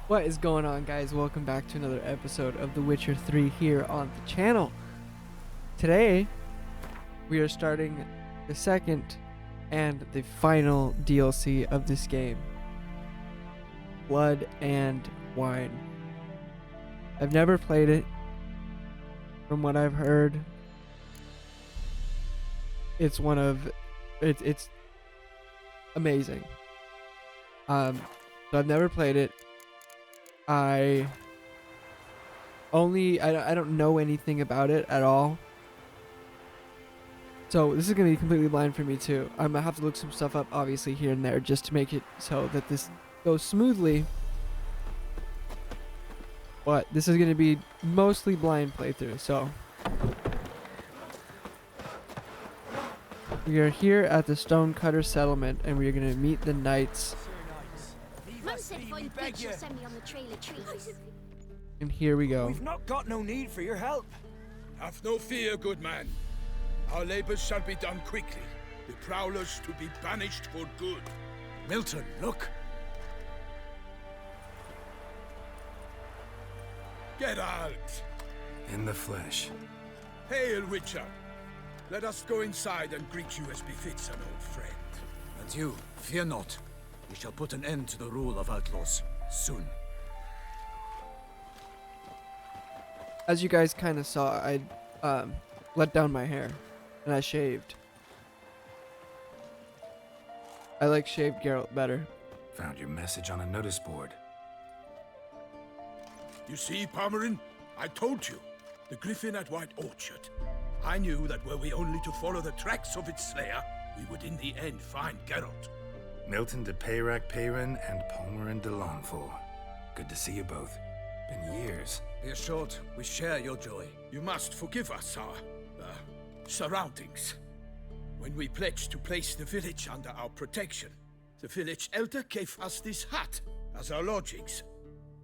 What is going on, guys? Welcome back to another episode of The Witcher 3 here on the channel. Today, we are starting the second and the final DLC of this game, Blood and Wine. I've never played it. From what I've heard, it's it's amazing. So I've never played it. I don't know anything about it at all. So this is going to be completely blind for me too. I'm going to have to look some stuff up obviously here and there just to make it so that this goes smoothly. But this is going to be mostly blind playthrough. So we are here at the Stonecutter Settlement and we are going to meet the knights. Mum said find a bitch she'll send me on the trail of trees. And here we go. We've not got no need for your help. Have no fear, good man. Our labors shall be done quickly. The prowlers to be banished for good. Milton, look. Get out! In the flesh. Hail, Witcher. Let us go inside and greet you as befits an old friend. And you, fear not. We shall put an end to the rule of outlaws, soon. As you guys kind of saw, I let down my hair and I shaved. I like shaved Geralt better. Found your message on a notice board. You see, Palmerin? I told you. The griffin at White Orchard. I knew that were we only to follow the tracks of its slayer, we would in the end find Geralt. Milton de Peyrac Peyran and Palmerin de Launfal. Good to see you both. Been years. Be assured, we share your joy. You must forgive us our surroundings. When we pledged to place the village under our protection, the village elder gave us this hut as our lodgings.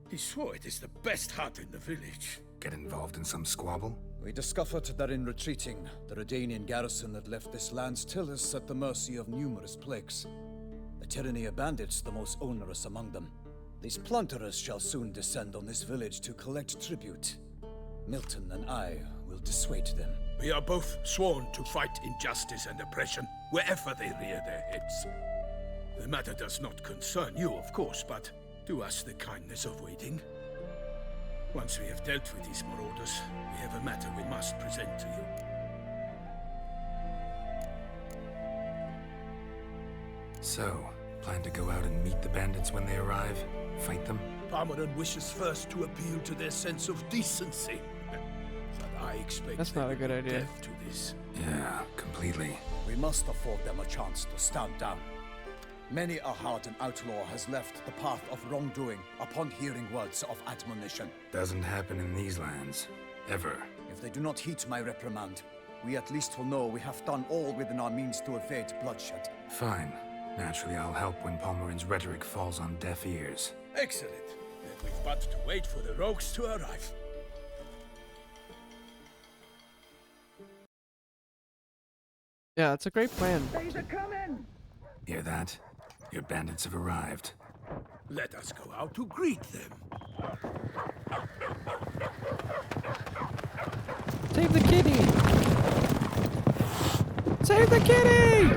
He swore it is the best hut in the village. Get involved in some squabble? We discovered that in retreating, the Redanian garrison that left this land still is at the mercy of numerous plagues. The tyranny of bandits the most onerous among them. These plunderers shall soon descend on this village to collect tribute. Milton and I will dissuade them. We are both sworn to fight injustice and oppression wherever they rear their heads. The matter does not concern you, of course, but do us the kindness of waiting. Once we have dealt with these marauders, we have a matter we must present to you. So, plan to go out and meet the bandits when they arrive? Fight them? Palmerin wishes first to appeal to their sense of decency. But I expect That's not a good idea. death to this. Yeah, completely. We must afford them a chance to stand down. Many a hardened outlaw has left the path of wrongdoing upon hearing words of admonition. Doesn't happen in these lands. Ever. If they do not heed my reprimand, we at least will know we have done all within our means to evade bloodshed. Fine. Naturally, I'll help when Palmerin's rhetoric falls on deaf ears. Excellent. Then we've but to wait for the rogues to arrive. Yeah, it's a great plan. Hear that? Your bandits have arrived. Let us go out to greet them. Save the kitty! Save the kitty!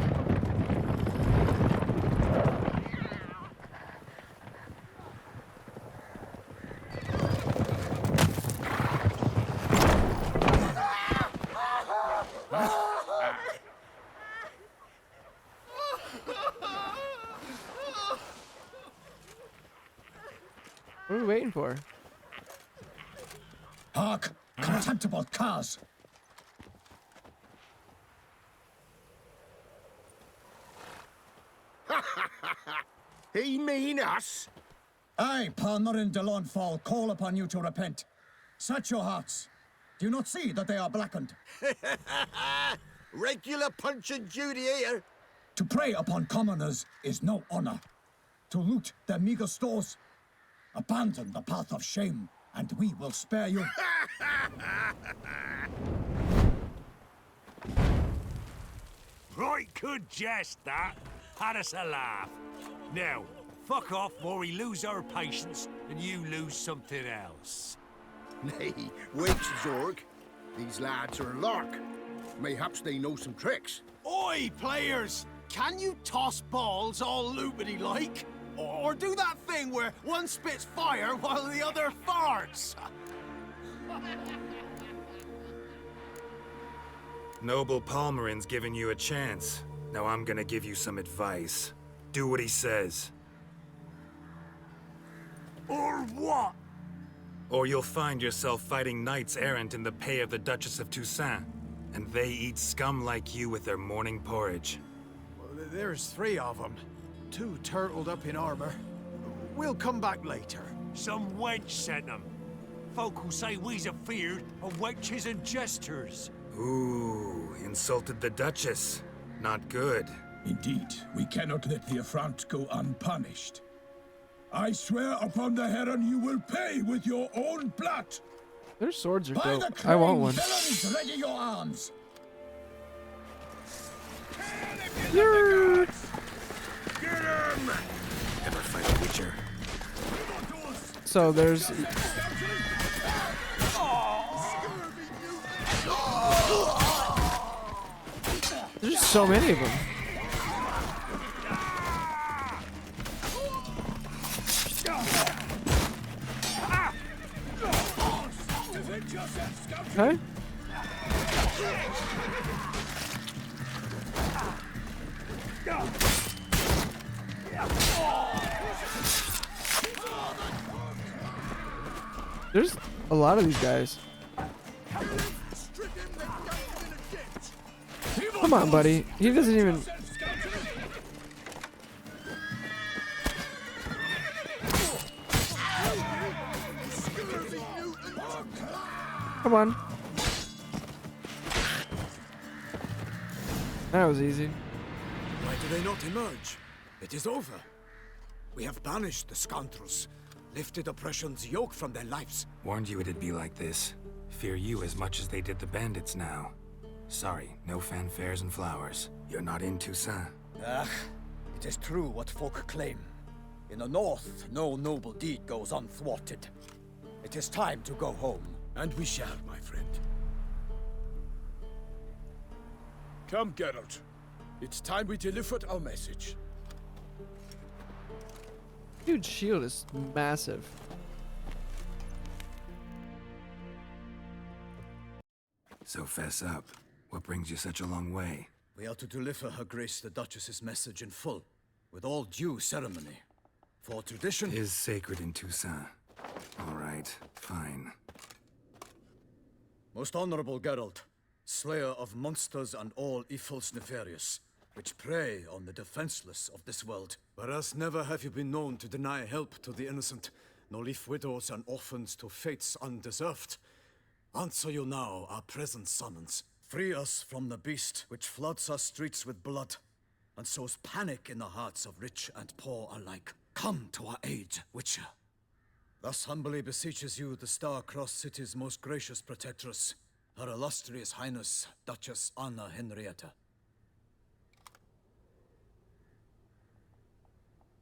What are we waiting for? Hark! Contemptible curs! He mean us? I, Palmerin de Launfal, call upon you to repent. Search your hearts. Do you not see that they are blackened? Regular Punch and Judy here. To prey upon commoners is no honor. To loot their meager stores, abandon the path of shame, and we will spare you. Right good jest, that. Had us a laugh. Now, fuck off or we lose our patience and you lose something else. Nay, wait, Zorg. These lads are lark. Mayhaps they know some tricks. Oi, players! Can you toss balls all loopity like? Or do that thing where one spits fire while the other farts? Noble Palmerin's giving you a chance. Now I'm gonna give you some advice. Do what he says. Or what? Or you'll find yourself fighting knights errant in the pay of the Duchess of Toussaint. And they eat scum like you with their morning porridge. There's 3 of them. 2 turtled up in armor. We'll come back later. Some wench sent them. Folk who say we's afeard of wenches and jesters. Ooh, insulted the Duchess. Not good. Indeed, we cannot let the affront go unpunished. I swear upon the Heron you will pay with your own blood. Their swords are By dope. the I want one. villains, ready your arms. Yeah. Get him! Ever fight a Witcher? So there's so many of them. Okay. There's a lot of these guys. Come on, buddy. He doesn't even... Come on. That was easy. Why do they not emerge? It is over. We have banished the scoundrels, lifted oppression's yoke from their lives. Warned you it'd be like this. Fear you as much as they did the bandits now. Sorry, no fanfares and flowers. You're not in Toussaint. Ah, it is true what folk claim. In the north, no noble deed goes unthwarted. It is time to go home. And we shall, my friend. Come, Geralt. It's time we delivered our message. Dude's shield is massive. So fess up. What brings you such a long way? We are to deliver Her Grace the Duchess's message in full, with all due ceremony. For tradition... Is sacred in Toussaint. All right, fine. Most honorable Geralt, slayer of monsters and all evils nefarious, which prey on the defenseless of this world. Whereas never have you been known to deny help to the innocent, nor leave widows and orphans to fates undeserved. Answer you now our present summons. Free us from the beast which floods our streets with blood, and sows panic in the hearts of rich and poor alike. Come to our aid, Witcher. Thus humbly beseeches you the Star-Crossed City's most gracious protectress, Her Illustrious Highness, Duchess Anna Henrietta.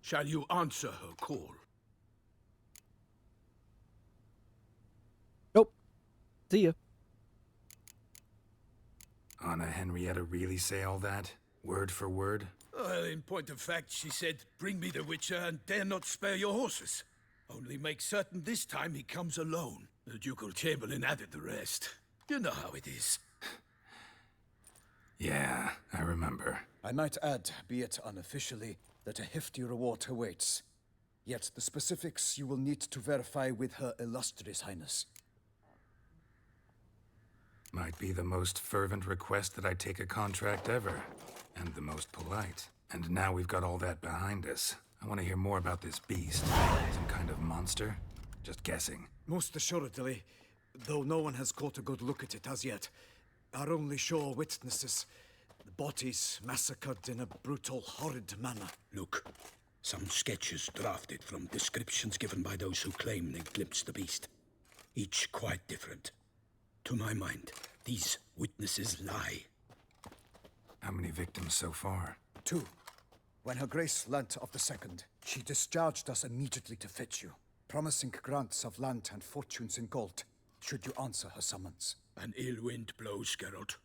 Shall you answer her call? Nope. See ya. Anna Henrietta really say all that? Word for word? Well, in point of fact, she said, bring me the Witcher and dare not spare your horses. Only make certain this time he comes alone. The Ducal Chamberlain added the rest. You know how it is. Yeah, I remember. I might add, be it unofficially, that a hefty reward awaits. Yet the specifics you will need to verify with Her Illustrious Highness. Might be the most fervent request that I take a contract ever. And the most polite. And now we've got all that behind us. I want to hear more about this beast. Some kind of monster? Just guessing. Most assuredly, though no one has caught a good look at it as yet. Our only sure witnesses, the bodies massacred in a brutal, horrid manner. Look, some sketches drafted from descriptions given by those who claim they glimpsed the beast. Each quite different. To my mind, these witnesses lie. How many victims so far? 2. When her grace learnt of the second, she discharged us immediately to fetch you, promising grants of land and fortunes in gold, should you answer her summons. An ill wind blows, Geralt.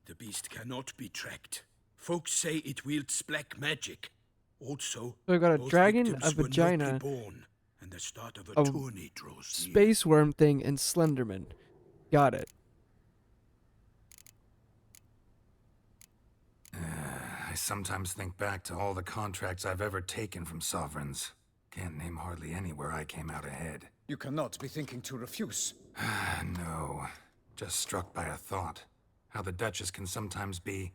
The beast cannot be tracked. Folks say it wields black magic. Also, So I got a both dragon, victims a were not vagina, reborn, and the start of a a tourney draws near. space worm thing, and Slenderman. Got it. I sometimes think back to all the contracts I've ever taken from sovereigns. Can't name hardly any where I came out ahead. You cannot be thinking to refuse. No. Just struck by a thought. How the Duchess can sometimes be...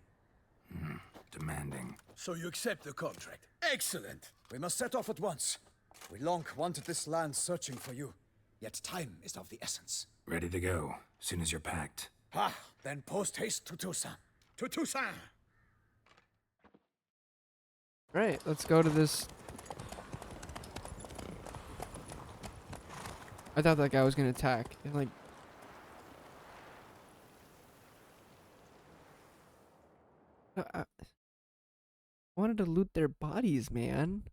demanding. So you accept the contract. Excellent. We must set off at once. We long wanted this land searching for you, yet time is of the essence. Ready to go, soon as you're packed. Then post haste to Toussaint. To Toussaint! Right, let's go to this. I thought that guy was gonna attack. And like, I wanted to loot their bodies, man.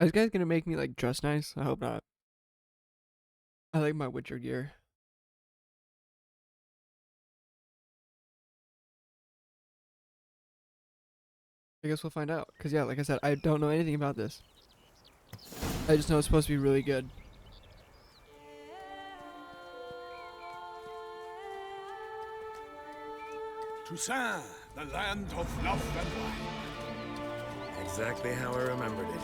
Are this guy's gonna make me like dress nice? I hope not. I like my Witcher gear. I guess we'll find out. Cause yeah, like I said, I don't know anything about this. I just know it's supposed to be really good. Toussaint, the land of love and wine. Exactly how I remembered it.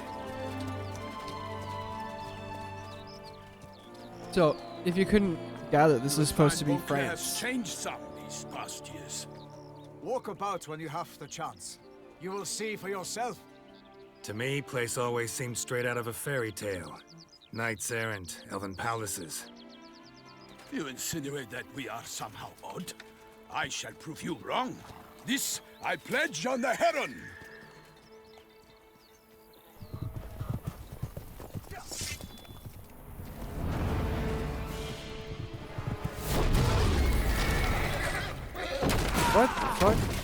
So, if you couldn't gather, this is supposed to be Beauclair has France. changed some these past years. Walk about when you have the chance. You will see for yourself. To me, place always seemed straight out of a fairy tale. Knights errant, elven palaces. You insinuate that we are somehow odd? I shall prove you wrong. This I pledge on the Heron. What the fuck?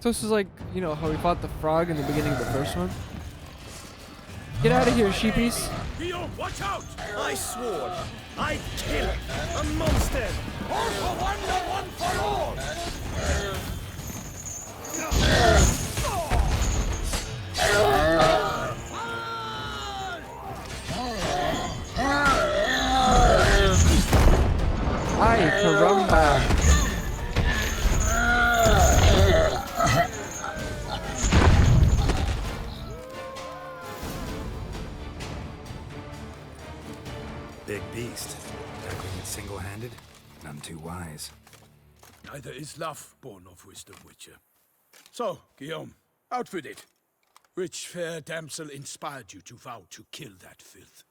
So this is like, you know, how we fought the frog in the beginning of the first one? Get out of here, sheepies! Guillaume, watch out! I swore I'd kill a monster! All for one, and one for all! Ay, caramba! Big beast. Tackling it single-handed? None too wise. Neither is love born of wisdom, Witcher. So, Guillaume, out with it. Which fair damsel inspired you to vow to kill that filth?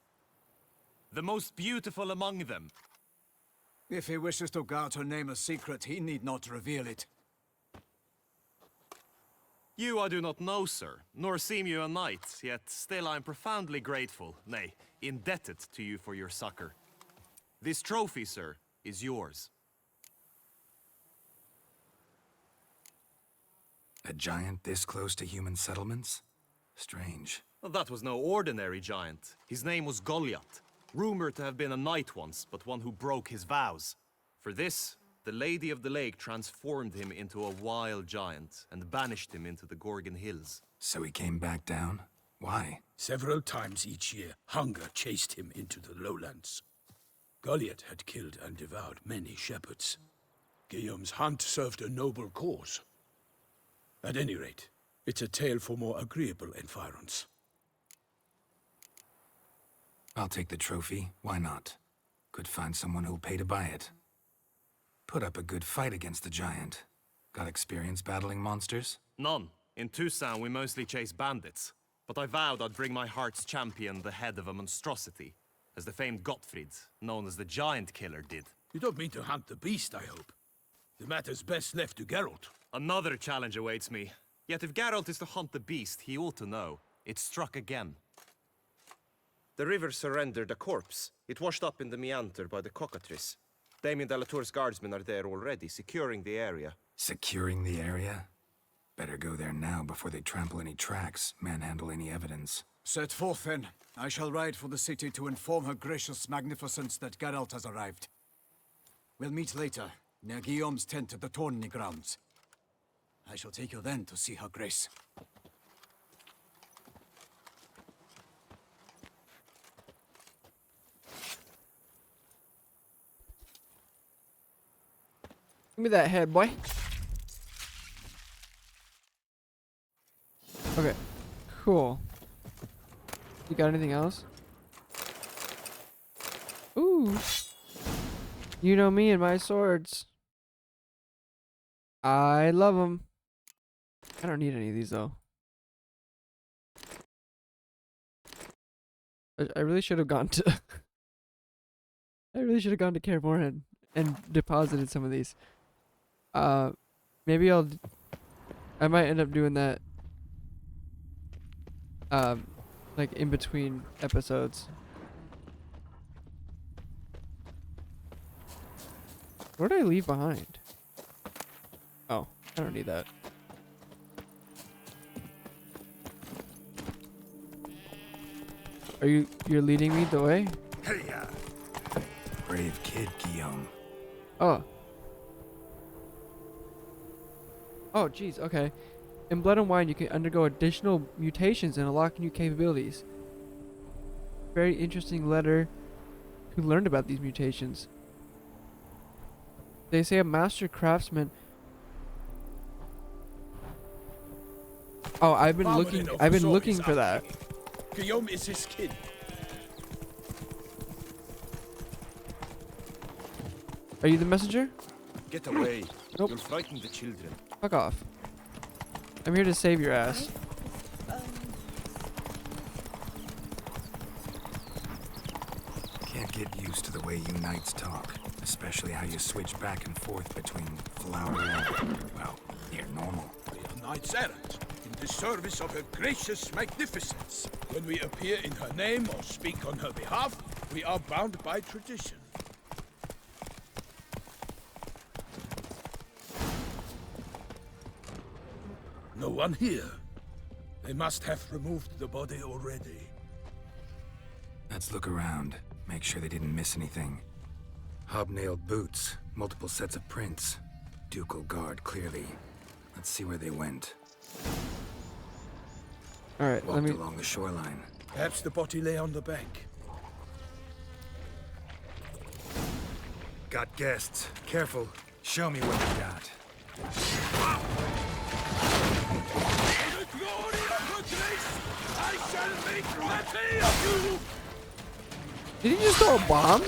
The most beautiful among them. If he wishes to guard her name a secret, he need not reveal it. You I do not know, sir, nor seem you a knight, yet still I am profoundly grateful, nay, indebted to you for your succor. This trophy, sir, is yours. A giant this close to human settlements? Strange. Well, that was no ordinary giant. His name was Goliath, rumored to have been a knight once, but one who broke his vows. For this, the Lady of the Lake transformed him into a wild giant and banished him into the Gorgon Hills. So he came back down? Why? Several times each year, hunger chased him into the lowlands. Goliath had killed and devoured many shepherds. Guillaume's hunt served a noble cause. At any rate, It's a tale for more agreeable environs. I'll take the trophy. Why not? Could find someone who'll pay to buy it. Put up a good fight against the giant. Got experience battling monsters? None. In Toussaint, we mostly chase bandits. But I vowed I'd bring my heart's champion the head of a monstrosity, as the famed Gottfried, known as the Giant Killer, did. You don't mean to hunt the beast, I hope. The matter's best left to Geralt. Another challenge awaits me. Yet if Geralt is to hunt the beast, he ought to know. It struck again. The river surrendered a corpse. It washed up in the meander by the cockatrice. Damien de la Tour's guardsmen are there already, securing the area. Securing the area? Better go there now before they trample any tracks, manhandle any evidence. Set forth, then. I shall ride for the city to inform her gracious magnificence that Geralt has arrived. We'll meet later, near Guillaume's tent at the Tourney grounds. I shall take you then to see her grace. Give me that head, boy. Okay, cool. You got anything else? Ooh. You know me and my swords. I love them. I don't need any of these though. I really should have gone to I really should have gone to Kaer Morhen and deposited some of these. Maybe I might end up doing that like in between episodes. What did I leave behind? Oh, I don't need that. You're leading me the way? Hey, brave kid, Guillaume. Oh. Oh, jeez, okay. In Blood and Wine, you can undergo additional mutations and unlock new capabilities. Very interesting letter who learned about these mutations. They say a master craftsman. Oh, I've been looking for that. Guillaume is his kid. Are you the messenger? Get away. Nope. You'll frighten the children. Fuck off. I'm here to save your ass. Can't get used to the way you knights talk, especially how you switch back and forth between flowery and, well, near normal. We are knights errant, in the service of her gracious magnificence. When we appear in her name or speak on her behalf, we are bound by tradition. No one here. They must have removed the body already. Let's look around. Make sure they didn't miss anything. Hobnailed boots, multiple sets of prints. Ducal guard, clearly. Let's see where they went. Alright, Walked along the shoreline. Perhaps the body lay on the bank. Got guests. Careful. Show me what you got. For the glory of her grace, I shall make plenty of you! Did he just throw a bomb?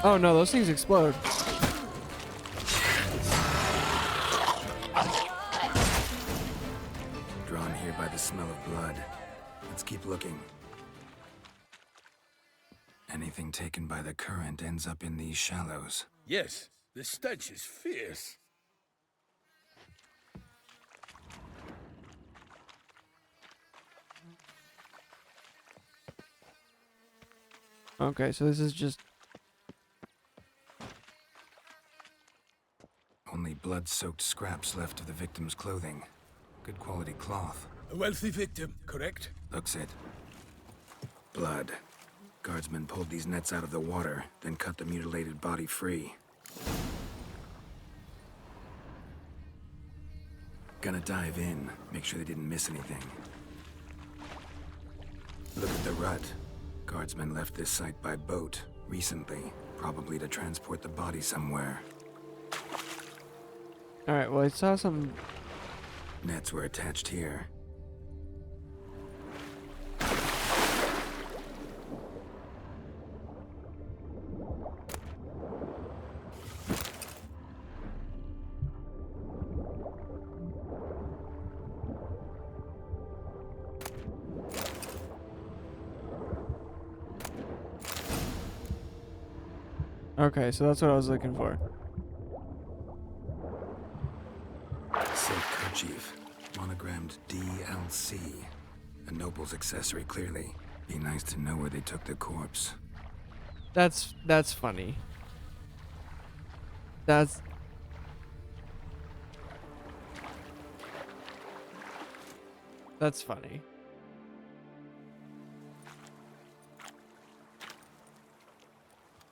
Oh no, those things explode. Drawn here by the smell of blood. Let's keep looking. Anything taken by the current ends up in these shallows. Yes, the stench is fierce. Okay, so this is just... Only blood-soaked scraps left of the victim's clothing. Good quality cloth. A wealthy victim, correct? Looks it. Blood. Guardsmen pulled these nets out of the water, then cut the mutilated body free. Gonna dive in, make sure they didn't miss anything. Look at the rut. Guardsmen left this site by boat, recently, probably to transport the body somewhere. Alright, well, I saw some. Nets were attached here. Okay, so that's what I was looking for. Silk kerchief, monogrammed DLC. A noble's accessory, clearly. Be nice to know where they took the corpse. That's funny. That's funny.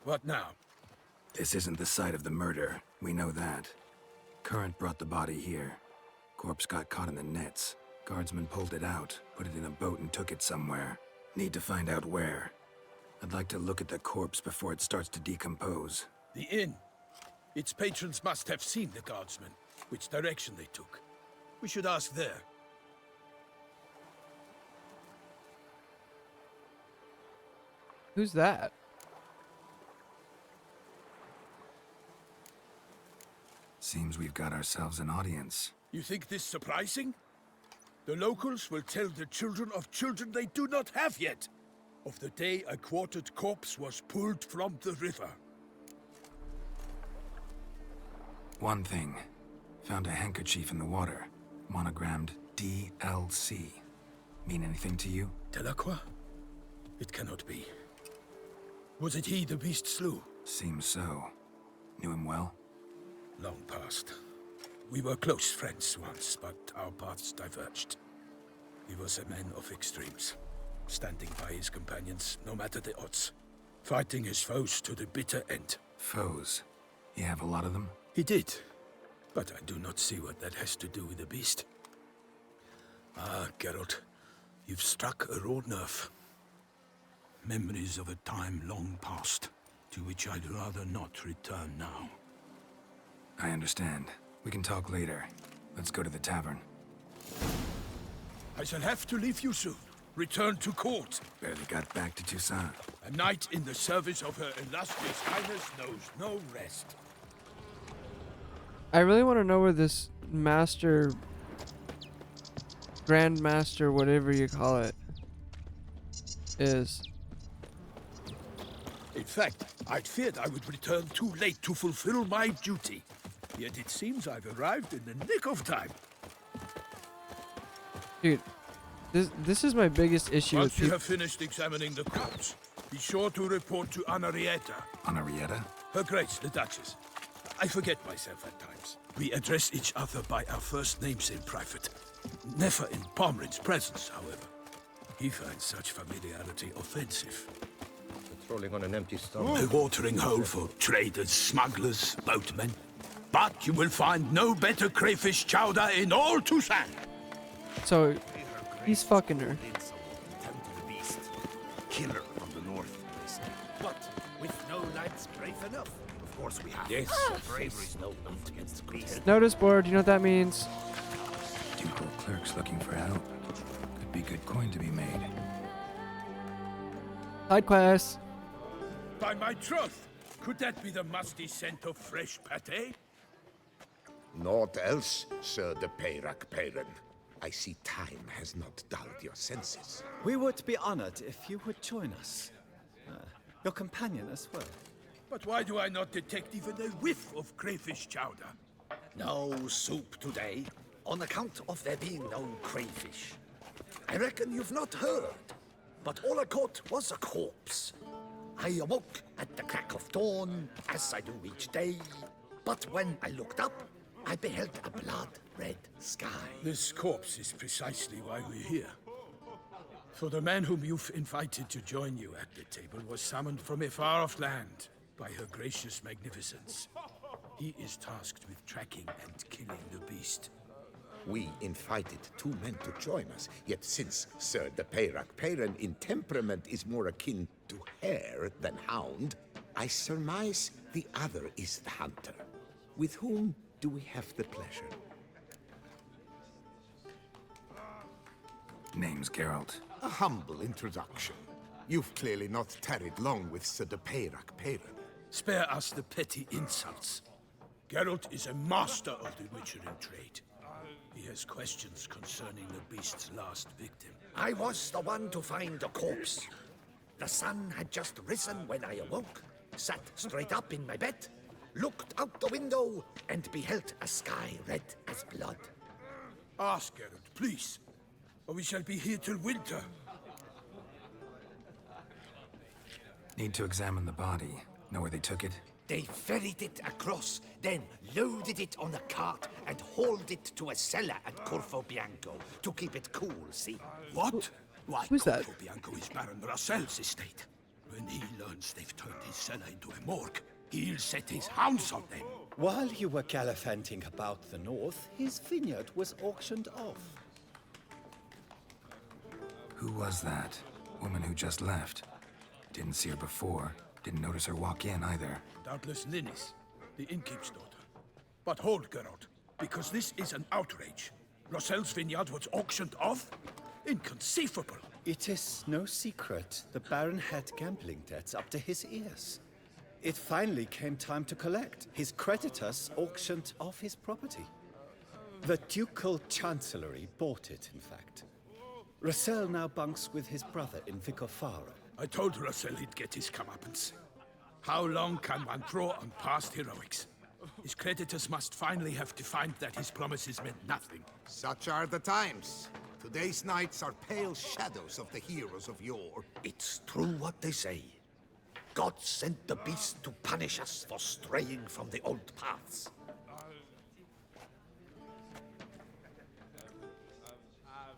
What now? This isn't the site of the murder. We know that. Current brought the body here. Corpse got caught in the nets. Guardsmen pulled it out, put it in a boat and took it somewhere. Need to find out where. I'd like to look at the corpse before it starts to decompose. The inn. Its patrons must have seen the guardsmen, which direction they took. We should ask there. Who's that? Seems we've got ourselves an audience. You think this surprising? The locals will tell the children of children they do not have yet, of the day a quartered corpse was pulled from the river. One thing. Found a handkerchief in the water. Monogrammed DLC. Mean anything to you? Delacroix? It cannot be. Was it he the beast slew? Seems so. Knew him well? Long past. We were close friends once, but our paths diverged. He was a man of extremes, standing by his companions no matter the odds, fighting his foes to the bitter end. Foes? You have a lot of them? He did, but I do not see what that has to do with the beast. Ah, Geralt, you've struck a raw nerve. Memories of a time long past, to which I'd rather not return now. I understand. We can talk later. Let's go to the tavern. I shall have to leave you soon. Return to court. Barely got back to Toussaint. A knight in the service of Her Illustrious Highness knows no rest. I really want to know where this master, grandmaster, whatever you call it, is. In fact, I'd feared I would return too late to fulfill my duty. Yet it seems I've arrived in the nick of time. Dude, this is my biggest issue Once with you have finished examining the corpse, be sure to report to Anarietta. Anarietta? Her Grace, the Duchess. I forget myself at times. We address each other by our first names in private. Never in Pomrin's presence, however. He finds such familiarity offensive. Patrolling on an empty stomach. A watering hole for traders, smugglers, boatmen. But you will find no better crayfish chowder in all Toussaint. So, he's fucking her. Killer from the north. But with no lads brave enough. Of course we have. Yes. Bravery's no note against the beast. Notice board, you know what that means? Ducal clerks looking for help. Could be good coin to be made. Side quest. By my troth, could that be the musty scent of fresh pate? Naught else, Sir de Peyrac Peyran. I see time has not dulled your senses. We would be honored if you would join us. Your companion as well. But why do I not detect even a whiff of crayfish chowder? No soup today, on account of there being no crayfish. I reckon you've not heard, but all I caught was a corpse. I awoke at the crack of dawn, as I do each day, but when I looked up, I beheld a blood-red sky. This corpse is precisely why we're here. For the man whom you've invited to join you at the table was summoned from a far-off land by her gracious magnificence. He is tasked with tracking and killing the beast. We invited two men to join us, yet since Sir de Peyrac Peyran in temperament is more akin to hare than hound, I surmise the other is the hunter, with whom do we have the pleasure? Name's Geralt. A humble introduction. You've clearly not tarried long with Sir de Peyrac Peyran. Spare us the petty insults. Geralt is a master of the witchering trade. He has questions concerning the beast's last victim. I was the one to find the corpse. The sun had just risen when I awoke, sat straight up in my bed, looked out the window, and beheld a sky red as blood. Ask Geralt, please, or we shall be here till winter. Need to examine the body. Know where they took it? They ferried it across, then loaded it on a cart and hauled it to a cellar at Corvo Bianco to keep it cool, see? What? Why, Who's that? Corvo Bianco is Baron Russell's estate. When he learns they've turned his cellar into a morgue, he'll set his hounds on them. While you were gallivanting about the north, his vineyard was auctioned off. Who was that? Woman who just left. Didn't see her before. Didn't notice her walk in either. Doubtless Linnis, the innkeep's daughter. But hold, Geralt, because this is an outrage. Russell's vineyard was auctioned off? Inconceivable. It is no secret the Baron had gambling debts up to his ears. It finally came time to collect. His creditors auctioned off his property. The Ducal Chancellery bought it, in fact. Russell now bunks with his brother in Vicofaro. I told Russell he'd get his comeuppance. How long can one draw on past heroics? His creditors must finally have defined that his promises meant nothing. Such are the times. Today's knights are pale shadows of the heroes of yore. It's true what they say. God sent the beast to punish us for straying from the old paths.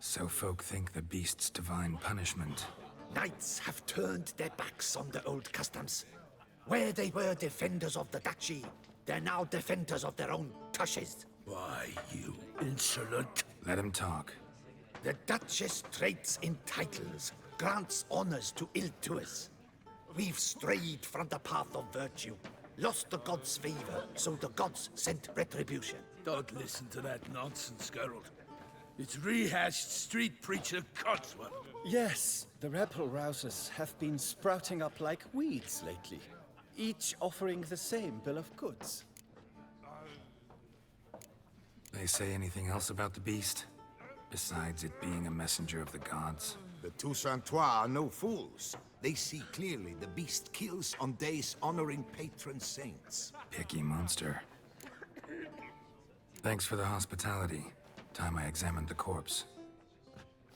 So folk think the beast's divine punishment. Knights have turned their backs on the old customs. Where they were defenders of the duchy, they're now defenders of their own tushes. Why, you insolent... Let him talk. The Duchess trades in titles, grants honors to ill-doers. We've strayed from the path of virtue, lost the gods' favor, so the gods sent retribution. Don't listen to that nonsense, Geralt. It's rehashed street preacher Codswell. Yes, the rebel rousers have been sprouting up like weeds lately, each offering the same bill of goods. They say anything else about the beast? Besides it being a messenger of the gods? The Toussaintois are no fools. They see clearly the beast kills on days honoring patron saints. Picky monster. Thanks for the hospitality. Time I examined the corpse.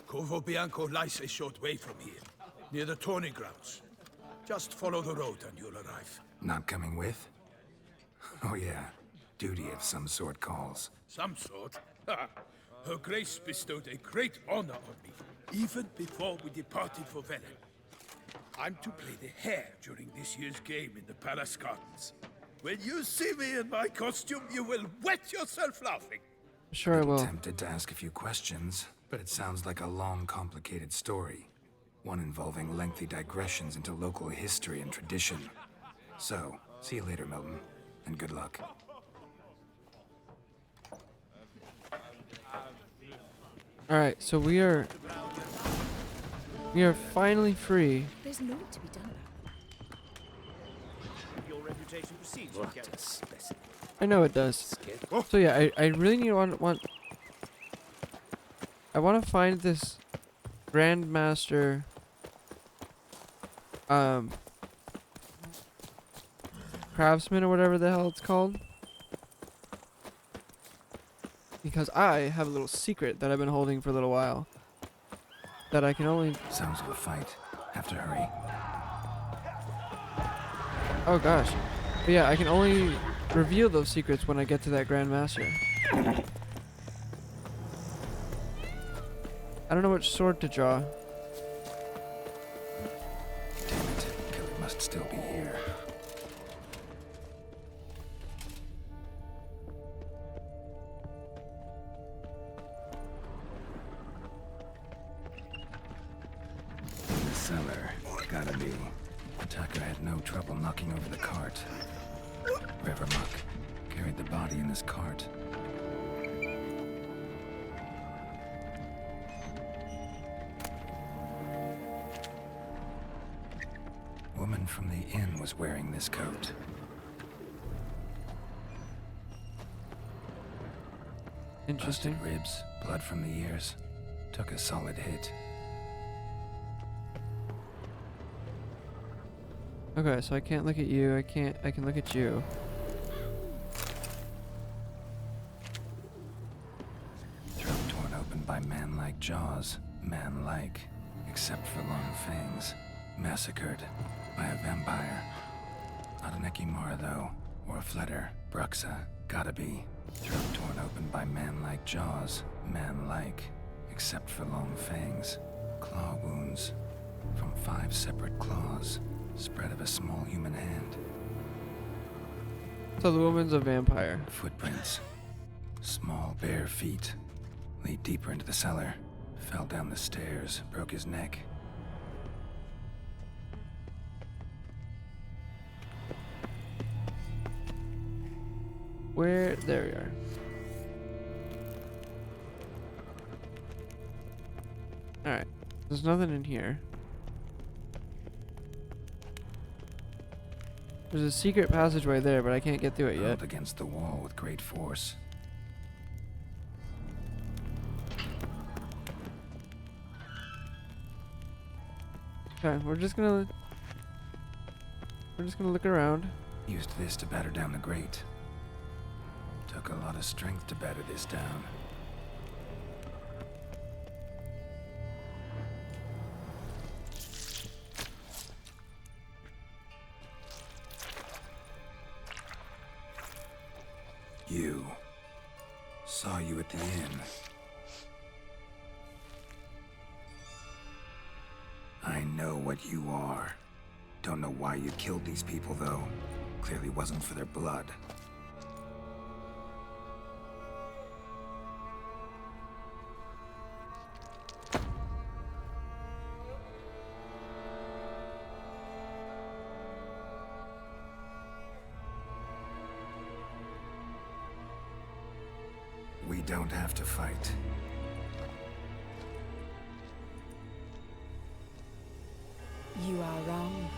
Corvo Bianco lies a short way from here, near the tourney grounds. Just follow the road and you'll arrive. Not coming with? Oh yeah, duty of some sort calls. Some sort? Her Grace bestowed a great honor on me, even before we departed for Velen. I'm to play the hare during this year's game in the palace gardens. When you see me in my costume, you will wet yourself laughing. Sure I will. Tempted to ask a few questions, but it sounds like a long, complicated story. One involving lengthy digressions into local history and tradition. So, see you later, Milton, and good luck. Alright, so we are finally free. There's naught to be done. Your reputation precedes you, Geralt. I know it does. So yeah, I really need I want to find this Grandmaster craftsman or whatever the hell it's called. Because I have a little secret that I've been holding for a little while. That I can only... Sounds of a fight. Have to hurry. Oh gosh. But yeah, I can only reveal those secrets when I get to that Grandmaster. I don't know which sword to draw. Damn it. Killer must still be here. In the cellar. Gotta be. Attacker had no trouble knocking over the cart. Rivermuck. carried the body in his cart. Woman from the inn was wearing this coat. Interesting. Busted ribs, blood from the ears. Took a solid hit. Okay, so I can't look at you. I can look at you. Throat torn open by man-like jaws. Man-like, except for long fangs. Massacred by a vampire. Not an Ekimara, though. Or a Fletter. Bruxa. Gotta be. Throat torn open by man-like jaws. Man-like, except for long fangs. Claw wounds. From 5 separate claws. Spread of a small human hand. So the woman's a vampire. Footprints. Small bare feet. Lead deeper into the cellar. Fell down the stairs. Broke his neck. Where? There we are. Alright. There's nothing in here. There's a secret passageway there, but I can't get through it yet. Held against the wall with great force. Okay, we're just gonna look around. Used this to batter down the grate. Took a lot of strength to batter this down. You. Saw you at the inn. I know what you are. Don't know why you killed these people, though. Clearly wasn't for their blood. We don't have to fight. You are wrong.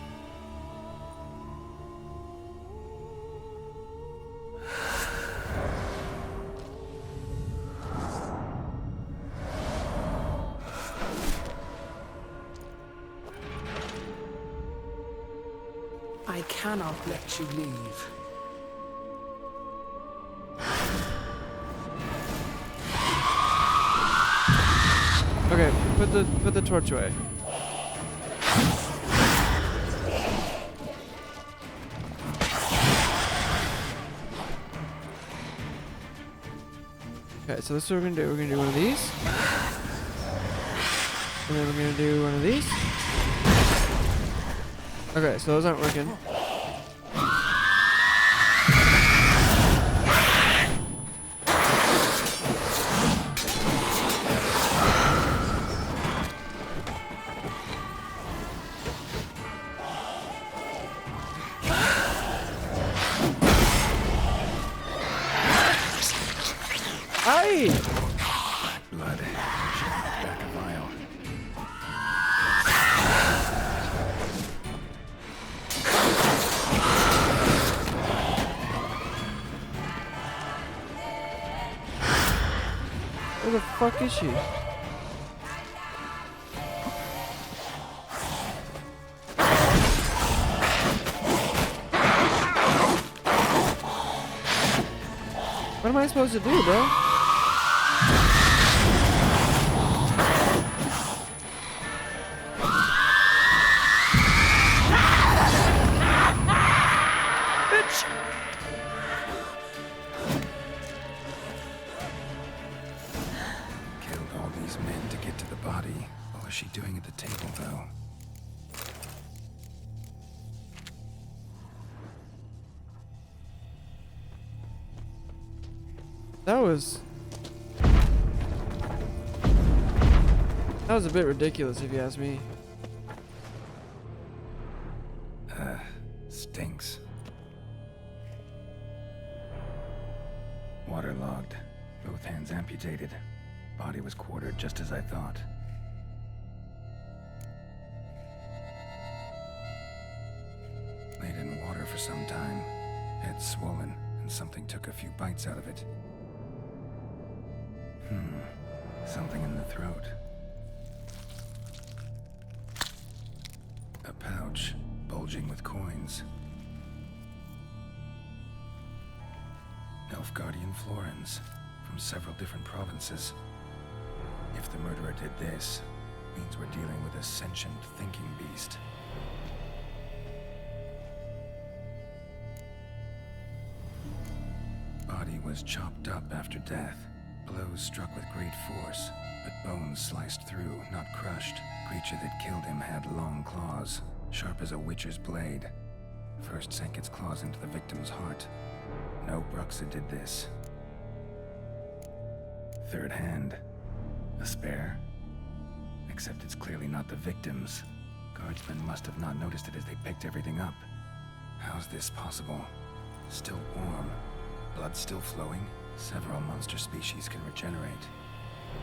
I cannot let you leave. Okay, put the torch away. Okay, so this is what we're gonna do. We're gonna do one of these. And then we're gonna do one of these. Okay, so those aren't working. Aye! Blood. Back a vial. Where the fuck is she? What am I supposed to do, bro? Bitch! Killed all these men to get to the body. What was she doing at the table, though? That was a bit ridiculous, if you ask me. Stinks. Waterlogged. Both hands amputated. Body was quartered just as I thought. Laid in water for some time. Head swollen, and something took a few bites out of it. Something in the throat. A pouch, bulging with coins. Nilfgaardian florins, from several different provinces. If the murderer did this, means we're dealing with a sentient thinking beast. Body was chopped up after death. Blows struck with great force, but bones sliced through, not crushed. Creature that killed him had long claws, sharp as a witcher's blade. First sank its claws into the victim's heart. No Bruxa did this. Third hand. A spare. Except it's clearly not the victim's. Guardsmen must have not noticed it as they picked everything up. How's this possible? Still warm. Blood still flowing? Several monster species can regenerate.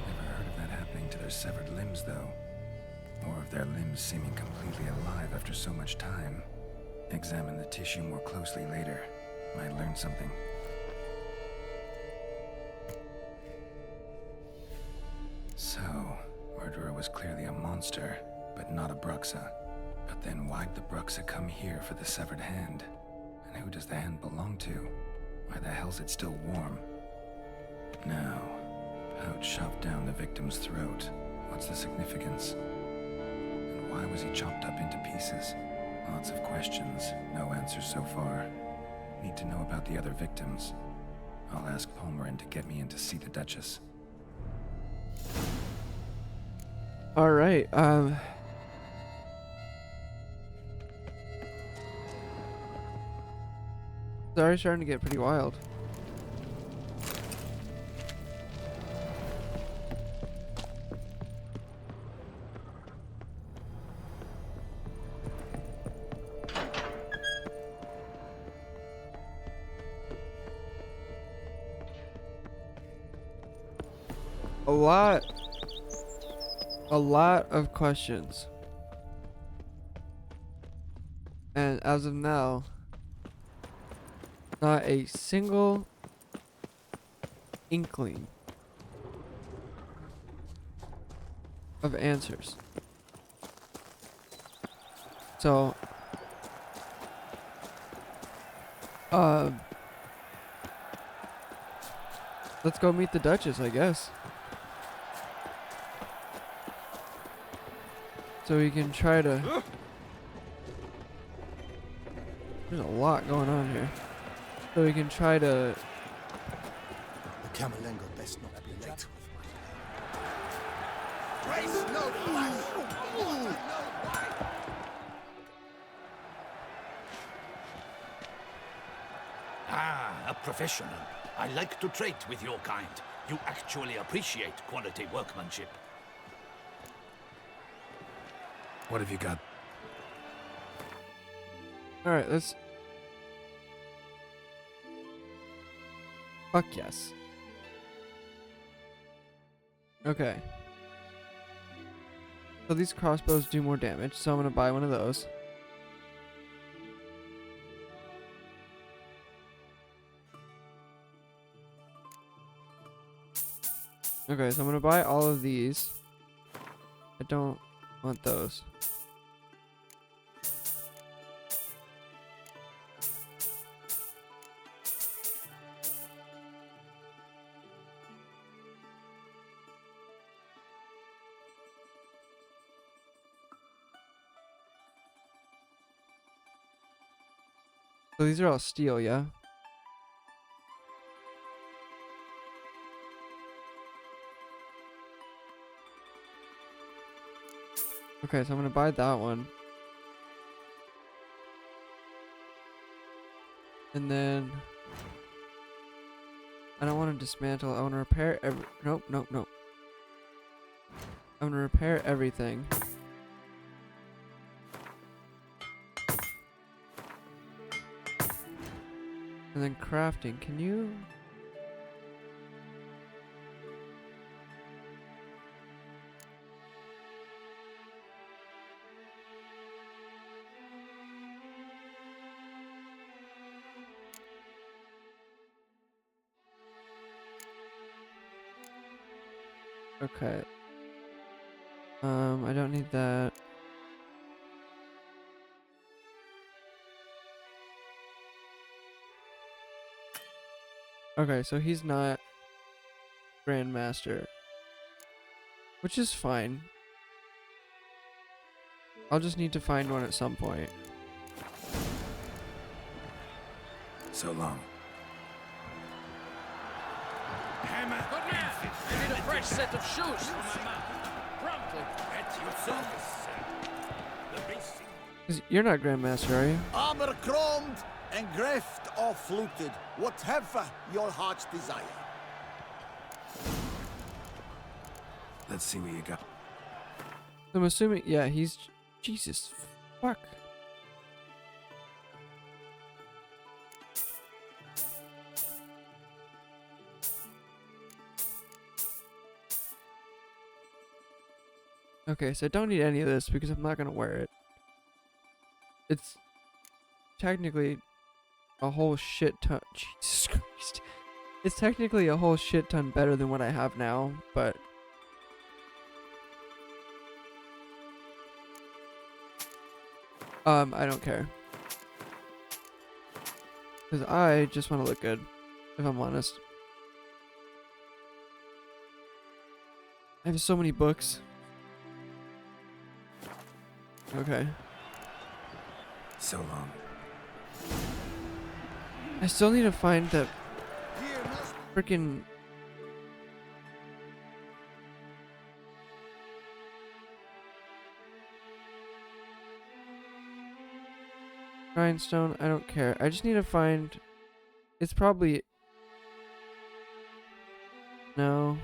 Never heard of that happening to their severed limbs, though. Or of their limbs seeming completely alive after so much time. Examine the tissue more closely later. Might learn something. So, murderer was clearly a monster, but not a Bruxa. But then why'd the Bruxa come here for the severed hand? And who does the hand belong to? Why the hell's it still warm? Now, pouch shoved down the victim's throat. What's the significance? And why was he chopped up into pieces? Lots of questions, no answers so far. Need to know about the other victims. I'll ask Palmerin to get me in to see the Duchess. Alright, it's already starting to get pretty wild. A lot of questions. And as of now, not a single inkling of answers. So, let's go meet the Duchess, I guess. So we can try to... There's a lot going on here. So we can try to... The Camerlengo best not be late. Race no flash! Ah, a professional. I like to trade with your kind. You actually appreciate quality workmanship. What have you got? Alright, let's... Fuck yes. Okay. So these crossbows do more damage, so I'm gonna buy one of those. Okay, so I'm gonna buy all of these. I don't want those. So these are all steel, yeah? Okay, so I'm gonna buy that one. And then... I don't want to dismantle, I want to repair nope. I'm gonna repair everything. And then crafting, can you... Okay. I don't need that. Okay, so he's not Grandmaster, which is fine. I'll just need to find one at some point. So long. Hammer. Good man. I need a fresh set of shoes for my mount. Promptly. At your service, sir. The beast. 'Cause you're not Grandmaster, are you? Armor chromed and greft or fluted, whatever your heart's desire. Let's see what you got. I'm assuming, yeah, he's... Jesus, fuck. Okay, so I don't need any of this because I'm not gonna wear it. It's technically a whole shit ton. Jesus Christ. It's technically a whole shit ton better than what I have now, but I don't care. Because I just want to look good, if I'm honest. I have so many books. Okay. So long. I still need to find the freaking... Grindstone, I don't care. I just need to find... It's probably... No.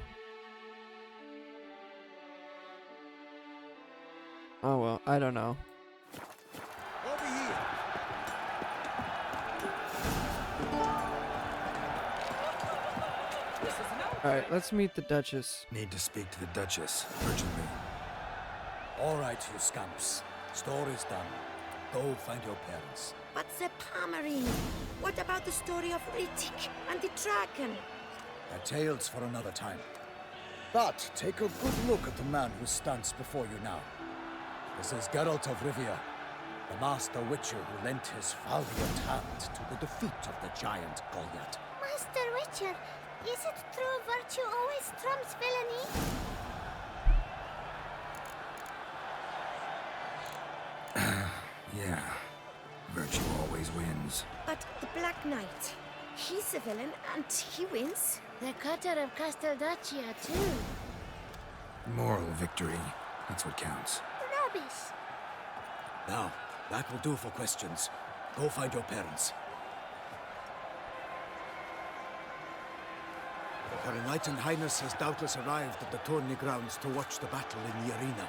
Oh well, I don't know. Over here. Alright, let's meet the Duchess. Need to speak to the Duchess urgently. All right, you scamps. Story's done. Go find your parents. But the Palmerine. What about the story of Rittik and the dragon? They're tales for another time. But take a good look at the man who stands before you now. This is Geralt of Rivia, the master witcher who lent his valiant hand to the defeat of the giant Goliath. Master Witcher, is it true virtue always trumps villainy? Yeah. Virtue always wins. But the Black Knight, he's a villain and he wins. The cutter of Casteldaccia too. Moral victory. That's what counts. Rubbish. Now, that will do for questions. Go find your parents. Her Enlightened Highness has doubtless arrived at the tourney grounds to watch the battle in the arena.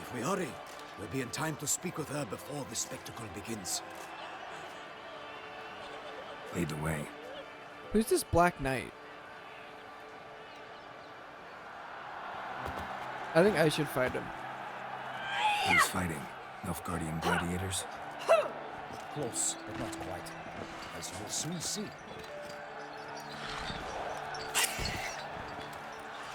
If we hurry, we'll be in time to speak with her before the spectacle begins. Lead the way. Who's this Black Knight? I think I should fight him. Who's fighting? Nilfgaardian gladiators? Close, but not quite. As you'll soon see.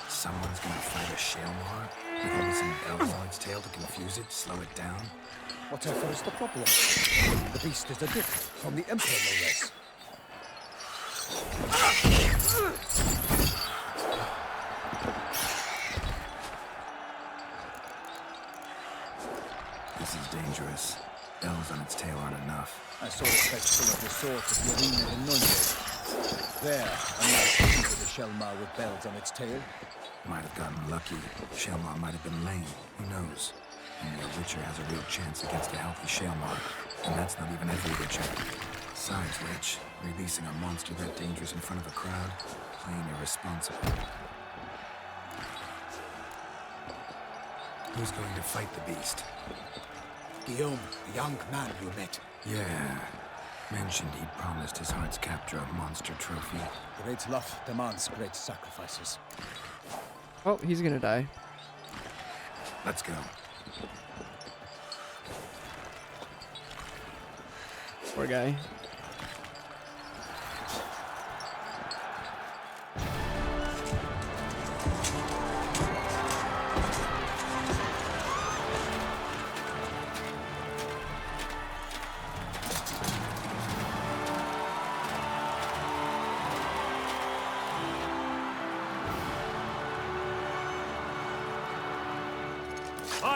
Someone's gonna fight a Shaelmaar with only some elves on its tail to confuse it, slow it down? Whatever is the problem? The beast is a gift from the Emperor, no less. This is dangerous. Elves on its tail aren't enough. I saw a spectacle of the swords at the arena in Nuremberg. There, a knight defeated a Shaelmaar with bells on its tail. Might have gotten lucky. Shaelmaar might have been lame. Who knows? Only a Witcher has a real chance against a healthy Shaelmaar. And that's not even every Witcher. Besides which, releasing a monster that dangerous in front of a crowd, plain irresponsible. Who's going to fight the beast? Guillaume, the young man you met. Yeah. Mentioned he'd promised his heart's capture a monster trophy. Great love demands great sacrifices. Oh, he's gonna die. Let's go. Poor guy.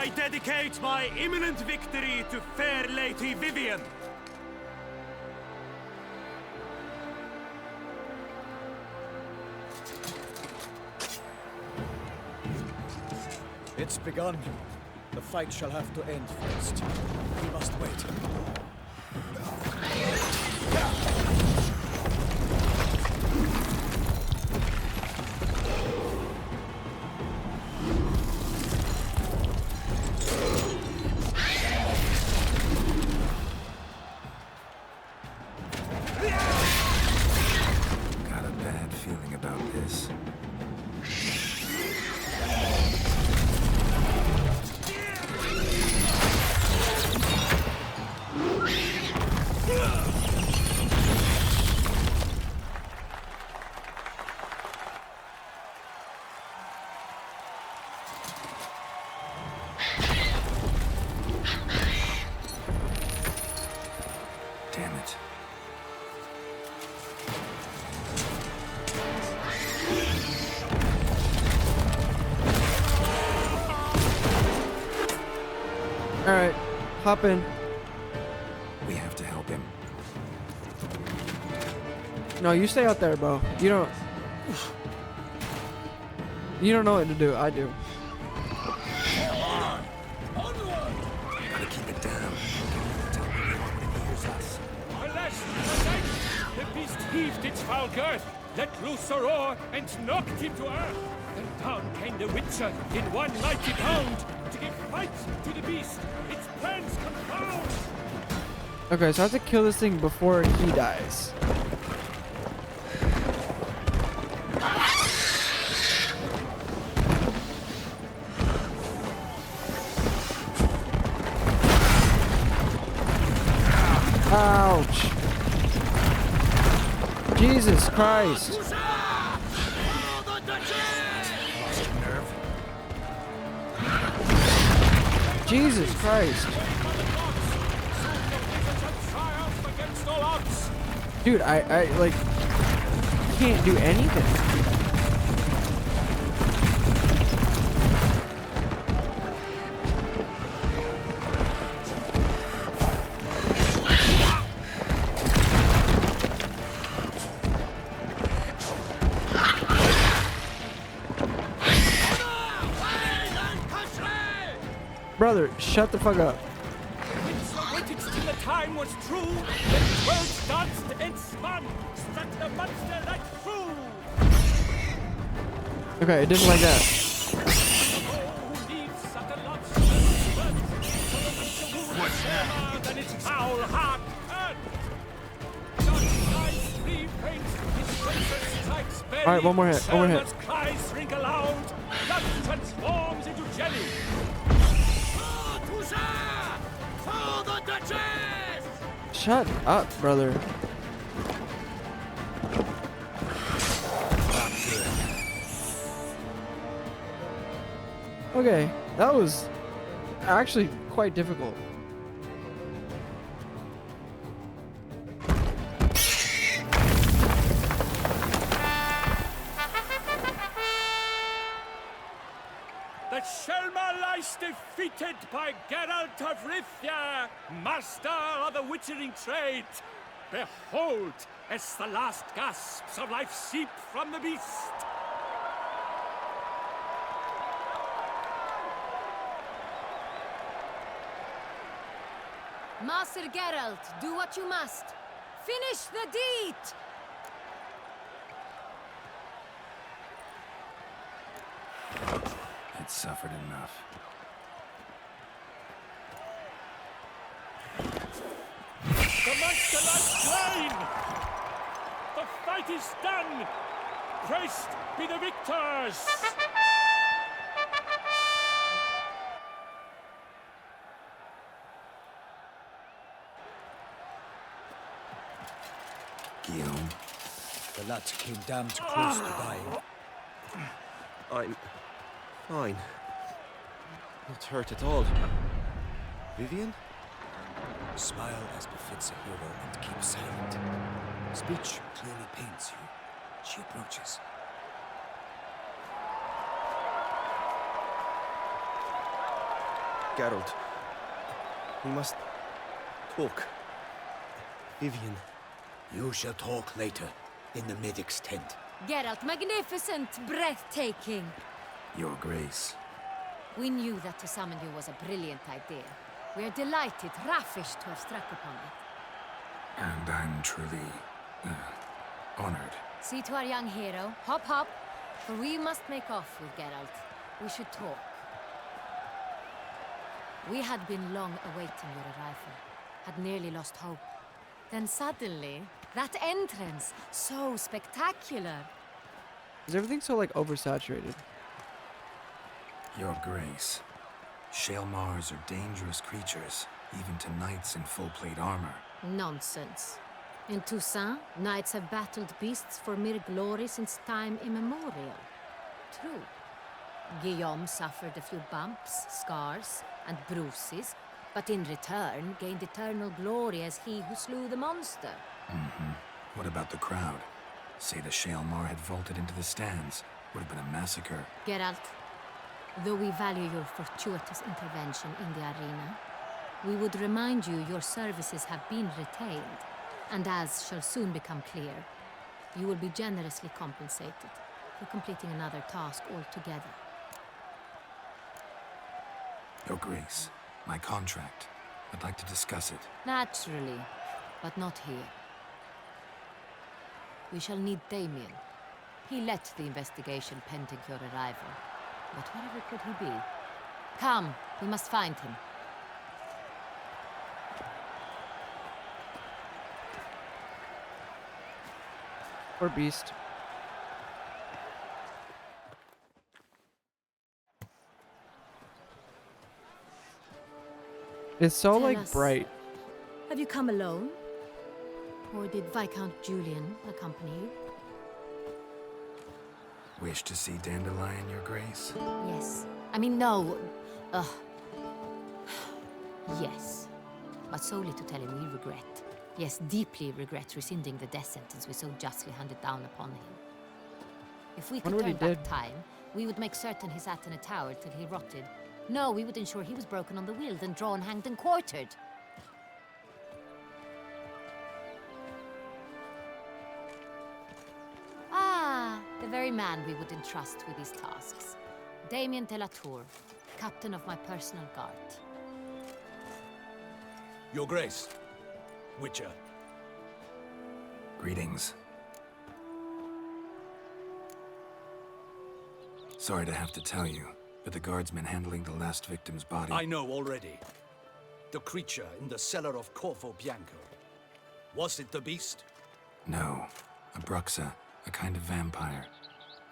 I dedicate my imminent victory to fair Lady Vivian. It's begun. The fight shall have to end first. We must wait. Got a bad feeling about this. Damn it. Alright, hop in. We have to help him. No, you stay out there, bro. You don't know what to do. I do. Gotta keep it down. Tell everyone when he hears us. Alas, the beast heaved its foul girth, let loose a roar, and knocked him to earth. And down came the Witcher in one mighty bound to give fight to the beast, its plans confound. Okay, so I have to kill this thing before he dies. Ouch. Jesus Christ. Jesus Christ. Dude, I like can't do anything. Brother, shut the fuck up. It's waited till the time was true, then the world danced and spun, struck the monster like fool. Okay, it didn't like that. Than its foul heart hurt. Alright, one more hit, one more hit. Cries ring aloud, blood transforms into jelly. For the Duchess! Shut up, brother. Okay, that was actually quite difficult. The Shelma lies defeated by Geralt of Rivia, master of the witchering trade. Behold, as the last gasps of life seep from the beast. Master Geralt, do what you must. Finish the deed! It suffered enough. The monster lies slain! The fight is done! Praised be the victors! Guillaume. The lad came damned close to dying. I'm fine. Not hurt at all. Vivian? Smile as befits a hero and keep silent. Speech clearly pains you. She approaches. Geralt. We must talk. Vivian. You shall talk later, in the medic's tent. Geralt, magnificent, breathtaking. Your Grace. We knew that to summon you was a brilliant idea. We are delighted, ravished to have struck upon it. And I'm truly honored. See to our young hero. Hop, hop. For we must make off with Geralt. We should talk. We had been long awaiting your arrival. Had nearly lost hope. Then suddenly, that entrance, so spectacular. Is everything so, like, oversaturated? Your Grace. Shaelmars are dangerous creatures, even to knights in full plate armor. Nonsense. In Toussaint, knights have battled beasts for mere glory since time immemorial. True. Guillaume suffered a few bumps, scars, and bruises, but in return gained eternal glory as he who slew the monster. What about the crowd? Say the Shaelmar had vaulted into the stands. Would have been a massacre. Geralt, though we value your fortuitous intervention in the arena, we would remind you your services have been retained, and as shall soon become clear, you will be generously compensated for completing another task altogether. Your Grace, my contract. I'd like to discuss it. Naturally, but not here. We shall need Damien. He led the investigation pending your arrival. But whatever could he be? Come, we must find him. Or beast. It's so, Tell like, us, bright. Have you come alone? Or did Viscount Julian accompany you? Wish to see Dandelion, Your Grace? Yes. I mean, no. Yes. But solely to tell him we regret. Yes, deeply regret rescinding the death sentence we so justly handed down upon him. If we could Wonder what turn he back did. time, we would make certain he sat in a tower till he rotted. No, we would ensure he was broken on the wheel, then drawn, hanged, and quartered. Ah, the very man we would entrust with these tasks. Damien de la Tour, captain of my personal guard. Your Grace. Witcher. Greetings. Sorry to have to tell you, but the guardsmen handling the last victim's body... I know already. The creature in the cellar of Corvo Bianco. Was it the beast? No. A Bruxa, a kind of vampire.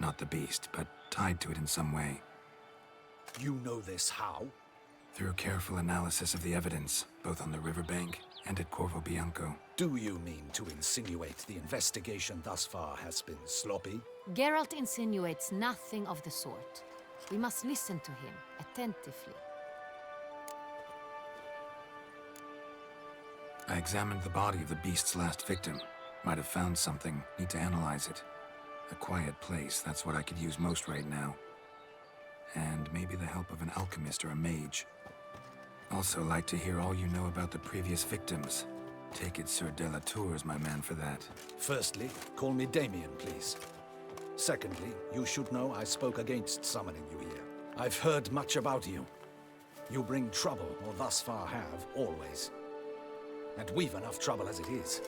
Not the beast, but tied to it in some way. You know this how? Through careful analysis of the evidence, both on the riverbank and at Corvo Bianco. Do you mean to insinuate the investigation thus far has been sloppy? Geralt insinuates nothing of the sort. We must listen to him attentively. I examined the body of the beast's last victim. Might have found something. Need to analyze it. A quiet place, that's what I could use most right now. And maybe the help of an alchemist or a mage. Also like to hear all you know about the previous victims. Take it Sir de la Tour is my man for that. Firstly, call me Damien, please. Secondly, you should know I spoke against summoning you here. I've heard much about you. You bring trouble, or thus far have, always. And we've enough trouble as it is.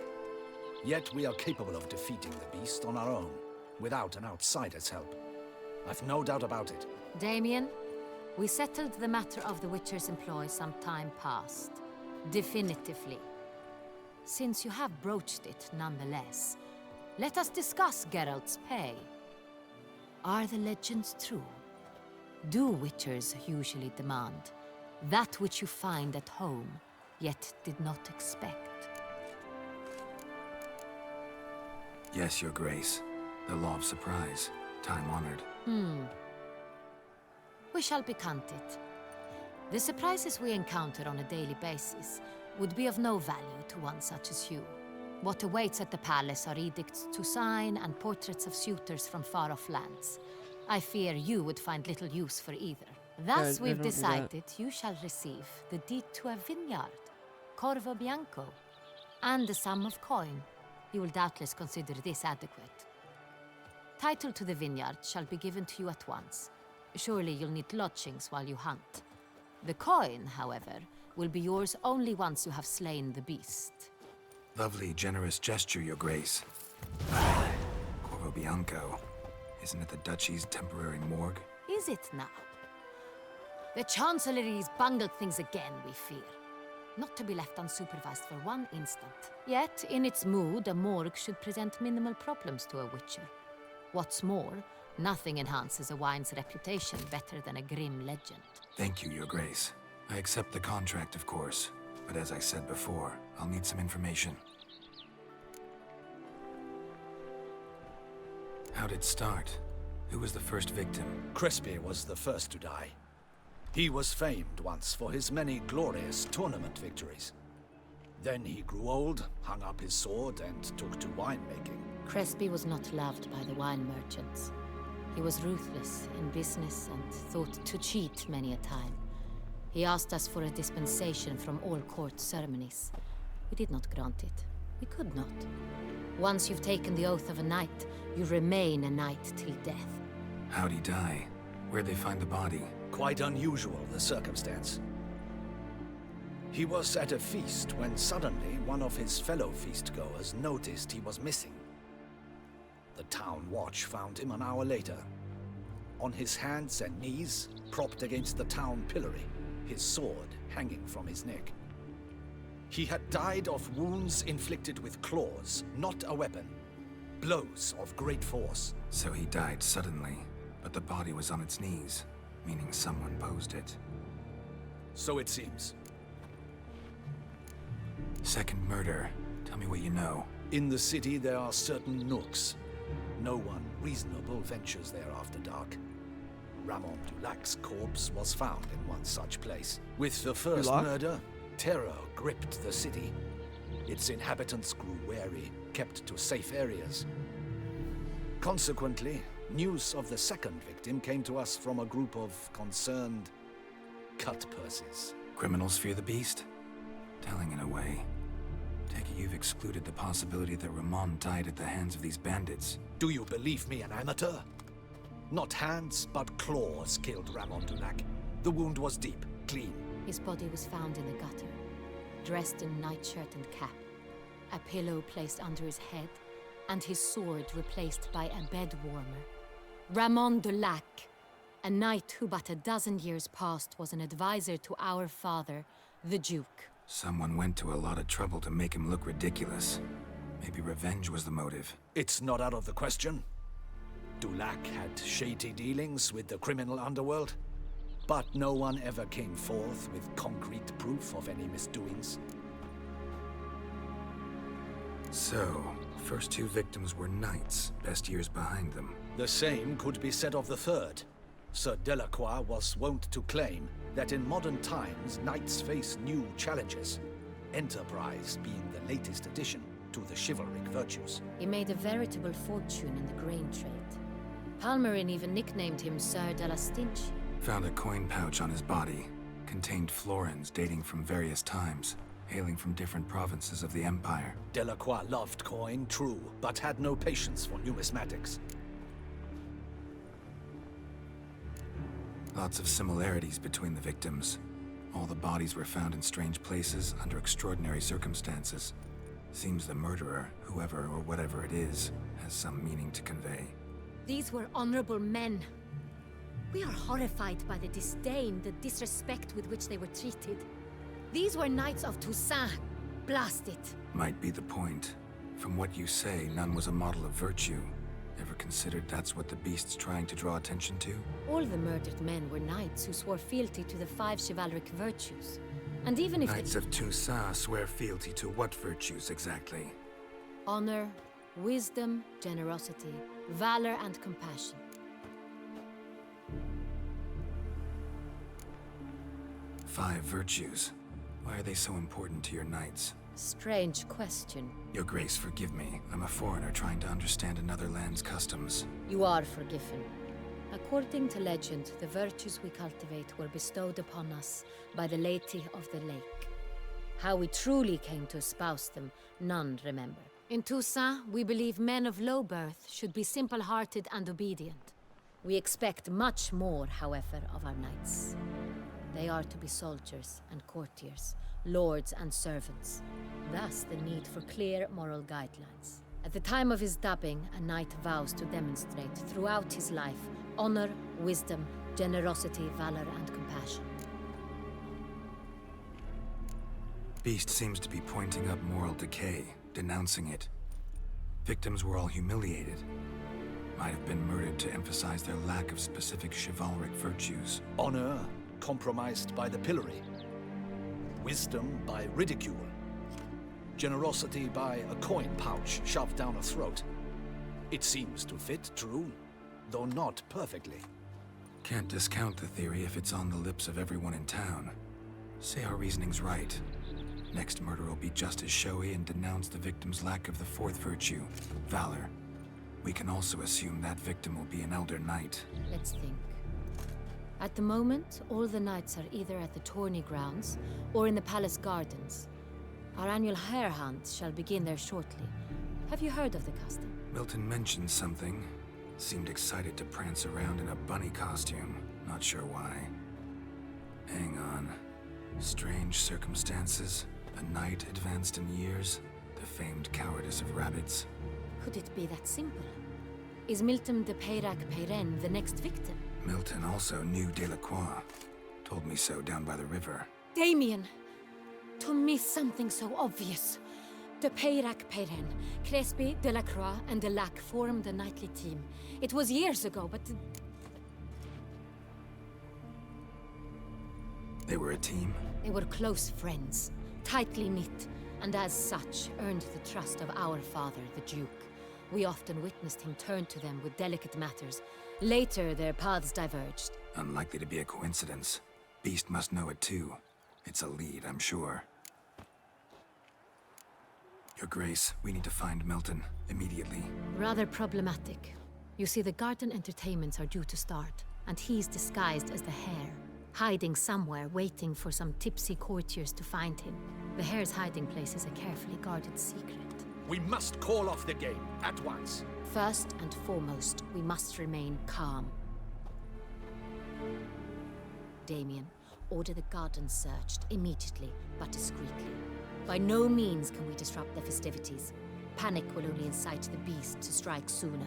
Yet we are capable of defeating the beast on our own, without an outsider's help. I've no doubt about it. Damien, we settled the matter of the Witcher's employ some time past. Definitively. Since you have broached it nonetheless, let us discuss Geralt's pay. Are the legends true? Do Witchers usually demand that which you find at home, yet did not expect? Yes, Your Grace. The law of surprise. Time-honored. We shall be content. The surprises we encounter on a daily basis would be of no value to one such as you. What awaits at the palace are edicts to sign and portraits of suitors from far-off lands. I fear you would find little use for either, Thus, I we've don't do that. decided you shall receive the deed to a vineyard, Corvo Bianco, and the sum of coin. You will doubtless consider this adequate. Title to the vineyard shall be given to you at once. Surely you'll need lodgings while you hunt. The coin, however, will be yours only once you have slain the beast. Lovely, generous gesture, Your Grace. Corvo Bianco. Isn't it the Duchy's temporary morgue? Is it now? The Chancellery's bungled things again, we fear. Not to be left unsupervised for one instant. Yet, in its mood, a morgue should present minimal problems to a witcher. What's more, nothing enhances a wine's reputation better than a grim legend. Thank you, Your Grace. I accept the contract, of course. But as I said before, I'll need some information. How'd it start? Who was the first victim? Crespi was the first to die. He was famed once for his many glorious tournament victories. Then he grew old, hung up his sword, and took to winemaking. Crespi was not loved by the wine merchants. He was ruthless in business and thought to cheat many a time. He asked us for a dispensation from all court ceremonies. We did not grant it. We could not. Once you've taken the oath of a knight, you remain a knight till death. How'd he die? Where'd they find the body? Quite unusual, the circumstance. He was at a feast when suddenly one of his fellow feastgoers noticed he was missing. The town watch found him an hour later. On his hands and knees, propped against the town pillory, his sword hanging from his neck. He had died of wounds inflicted with claws, not a weapon. Blows of great force. So he died suddenly, but the body was on its knees, meaning someone posed it. So it seems. Second murder. Tell me what you know. In the city there are certain nooks. No one reasonable ventures there after dark. Ramon Dulac's corpse was found in one such place. With the first Dulac? murder, terror gripped the city. Its inhabitants grew wary, kept to safe areas. Consequently, news of the second victim came to us from a group of concerned cut-purses. Criminals fear the beast? Telling in a way. Take it you've excluded the possibility that Ramon died at the hands of these bandits. Do you believe me an amateur? Not hands, but claws killed Ramon Dulac. The wound was deep, clean. His body was found in the gutter, dressed in nightshirt and cap, a pillow placed under his head, and his sword replaced by a bed warmer. Ramon Dulac, a knight who but a dozen years past was an advisor to our father, the Duke. Someone went to a lot of trouble to make him look ridiculous. Maybe revenge was the motive. It's not out of the question. Dulac had shady dealings with the criminal underworld, but no one ever came forth with concrete proof of any misdoings. So, first two victims were knights, best years behind them. The same could be said of the third. Sir Delacroix was wont to claim that in modern times, knights face new challenges, enterprise being the latest addition to the chivalric virtues. He made a veritable fortune in the grain trade. Palmerin even nicknamed him Sir de la Stinchi. Found a coin pouch on his body. Contained florins dating from various times, hailing from different provinces of the Empire. Delacroix loved coin, true, but had no patience for numismatics. Lots of similarities between the victims. All the bodies were found in strange places under extraordinary circumstances. Seems the murderer, whoever or whatever it is, has some meaning to convey. These were honorable men. We are horrified by the disdain, the disrespect with which they were treated. These were knights of Toussaint. Blast it. Might be the point. From what you say, none was a model of virtue. Ever considered that's what the beast's trying to draw attention to? All the murdered men were knights who swore fealty to the 5 chivalric virtues. And even if Knights of Toussaint swear fealty to what virtues exactly? honor, wisdom, generosity, valor, and compassion. Five virtues. Why are they so important to your knights? Strange question. Your Grace, forgive me. I'm a foreigner trying to understand another land's customs. You are forgiven. According to legend, the virtues we cultivate were bestowed upon us by the Lady of the Lake. How we truly came to espouse them, none remember. In Toussaint, we believe men of low birth should be simple-hearted and obedient. We expect much more, however, of our knights. They are to be soldiers and courtiers, lords and servants. Thus, the need for clear moral guidelines. At the time of his dubbing, a knight vows to demonstrate throughout his life honor, wisdom, generosity, valor, and compassion. Beast seems to be pointing up moral decay, denouncing it. Victims were all humiliated. Might have been murdered to emphasize their lack of specific chivalric virtues. Honor compromised by the pillory. Wisdom by ridicule. Generosity by a coin pouch shoved down a throat. It seems to fit, true, though not perfectly. Can't discount the theory if it's on the lips of everyone in town. Say our reasoning's right. Next murder will be just as showy and denounce the victim's lack of the fourth virtue, valor. We can also assume that victim will be an elder knight. Let's think. At the moment, all the knights are either at the tourney grounds or in the palace gardens. Our annual hare hunt shall begin there shortly. Have you heard of the custom? Milton mentioned something. Seemed excited to prance around in a bunny costume. Not sure why. Hang on. Strange circumstances. A knight advanced in years. The famed cowardice of rabbits. Could it be that simple? Is Milton de Peyrac-Peyren the next victim? Milton also knew Delacroix. Told me so down by the river. Damien! To miss something so obvious. De Peyrac-Peyren, Crespi, Delacroix, and Delac formed a knightly team. It was years ago, but... They were a team? They were close friends, tightly knit, and as such, earned the trust of our father, the Duke. We often witnessed him turn to them with delicate matters. Later, their paths diverged. Unlikely to be a coincidence. Beast must know it too. It's a lead, I'm sure. Your Grace, we need to find Milton, immediately. Rather problematic. You see, the garden entertainments are due to start, and he's disguised as the hare, hiding somewhere, waiting for some tipsy courtiers to find him. The hare's hiding place is a carefully guarded secret. We must call off the game, at once. First and foremost, we must remain calm. Damien, order the garden searched immediately, but discreetly. By no means can we disrupt the festivities. Panic will only incite the beast to strike sooner.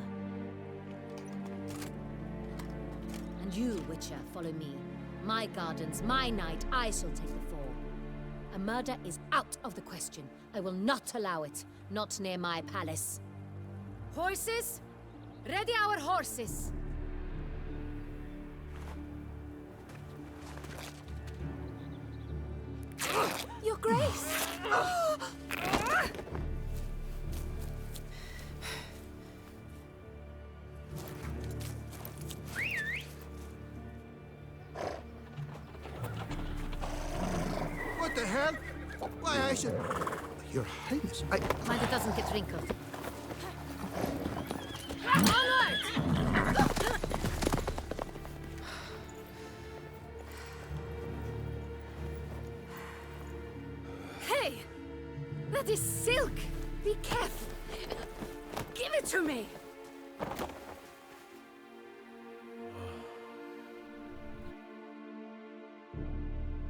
And you, Witcher, follow me. My gardens, my night, I shall take the fall. A murder is out of the question. I will not allow it. Not near my palace. Horses? Ready our horses! Your Grace! What the hell? Why, I should... Your Highness, I... Mind it doesn't get wrinkled. Onward! Hey! That is silk! Be careful! Give it to me!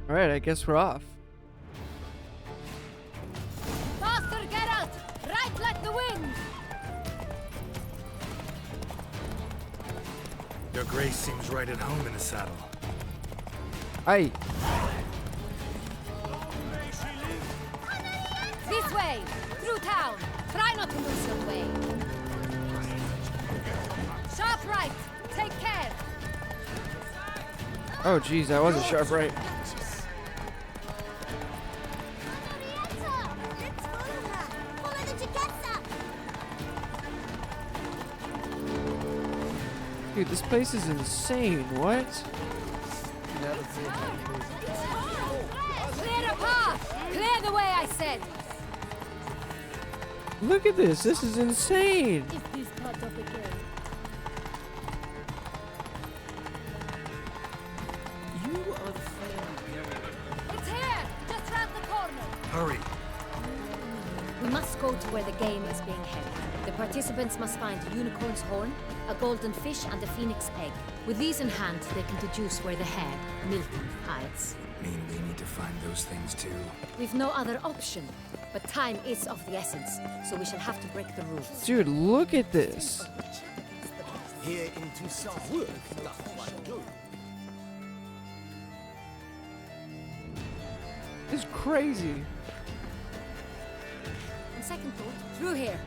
Alright, I guess we're off. Faster, Geralt! Right like the wind! Your Grace seems right at home in the saddle. Aye. This way! Through town! Try not to lose your way! Sharp right! Take care! Oh geez, that was a sharp right. Dude, this place is insane. What? Clear a path! Clear the way, I said! Look at this. This is insane. Is this part of the game? Hurry. We must go to where the game is being held. The participants must find a unicorn's horn, a golden fish, and a phoenix egg. With these in hand, they can deduce where the hare, Milton, hides. Mean we need to find those things too? We've no other option, but time is of the essence, so we shall have to break the rules. Dude, look at this. Here in Toussaint, work doth one do. It's crazy. On second thought, through here.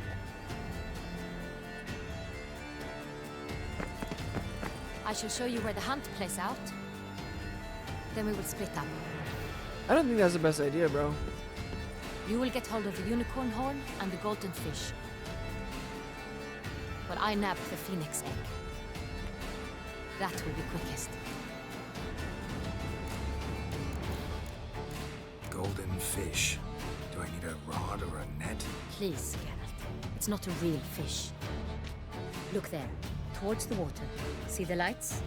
I shall show you where the hunt plays out. Then we will split up. I don't think that's the best idea, bro. You will get hold of the unicorn horn and the golden fish, while I nab the phoenix egg. That will be quickest. Golden fish. Do I need a rod or a net? Please, Geralt. It's not a real fish. Look there, towards the water. See the lights?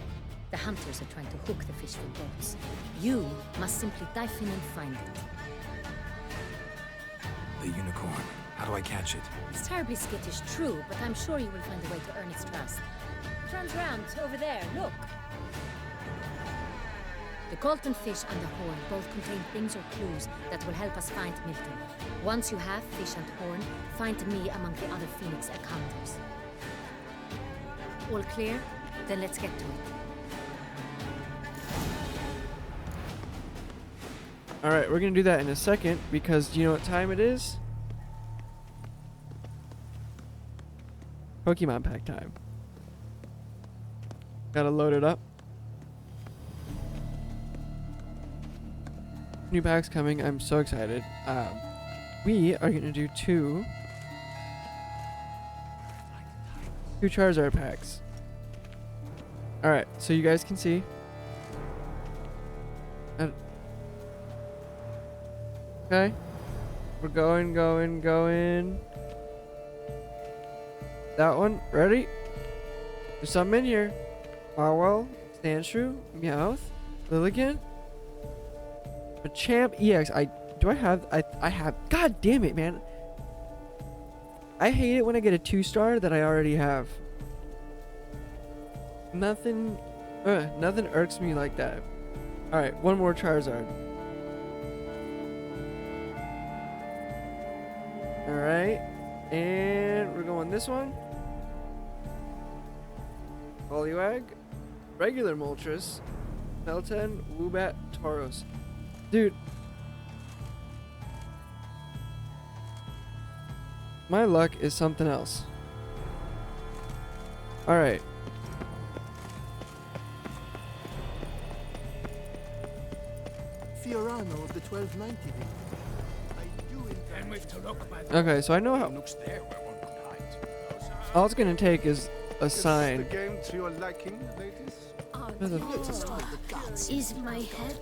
The hunters are trying to hook the fish with boats. You must simply dive in and find it. The unicorn. How do I catch it? It's terribly skittish, true, but I'm sure you will find a way to earn its trust. Turns round, over there, look. The golden fish and the horn both contain things or clues that will help us find Milton. Once you have fish and horn, find me among the other Phoenix egg hunters. All clear? Then let's get to it. Alright, we're gonna do that in a second because do you know what time it is? Pokemon pack time. Gotta load it up. New packs coming. I'm so excited. We are gonna do two Charizard packs. Alright, so you guys can see. Okay. We're going. That one. Ready? There's something in here. Farwell, Sandshrew, Meowth, Lilligant, Machamp EX. I have. God damn it, man. I hate it when I get a 2-star that I already have. Nothing irks me like that. Alright, one more Charizard. Alright, and we're going this one. Poliwag, regular Moltres, Meltan, Woobat, Tauros. Dude. My luck is something else. Alright. Fiorano of the 1290 victory. Okay, so I know how. All it's gonna take is a sign. The game to your liking, ladies? Is my head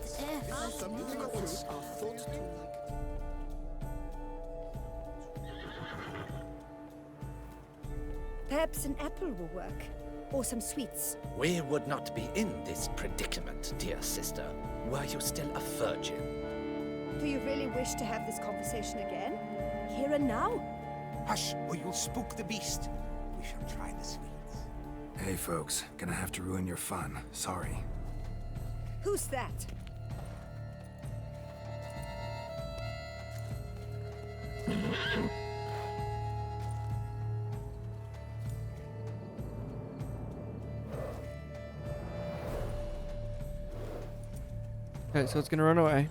Perhaps an apple will work. Or some sweets. We would not be in this predicament, dear sister, were you still a virgin. Do you really wish to have this conversation again? Here and now? Hush, or you'll spook the beast. We shall try the sweets. Hey folks, gonna have to ruin your fun. Sorry. Who's that? Okay, so it's gonna run away.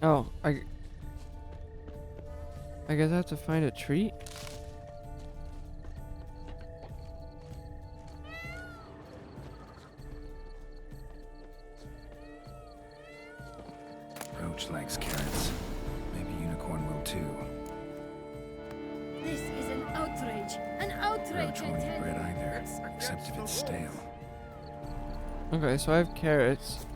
Oh, I guess I have to find a treat. Roach likes carrots. Maybe Unicorn will too. This is an outrage! An outrage! Roach won't eat bread either, except if it's stale. Okay, so I have carrots.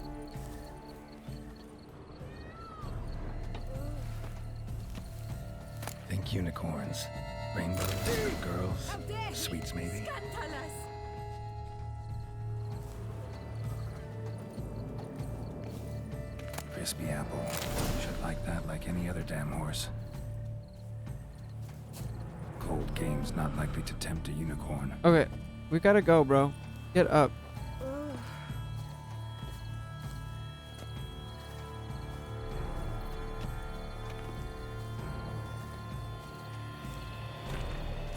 Think unicorns. Rainbows, good girls, sweets maybe. Crispy apple. Should like that like any other damn horse. Cold game's not likely to tempt a unicorn. Okay, we gotta go, bro. Get up.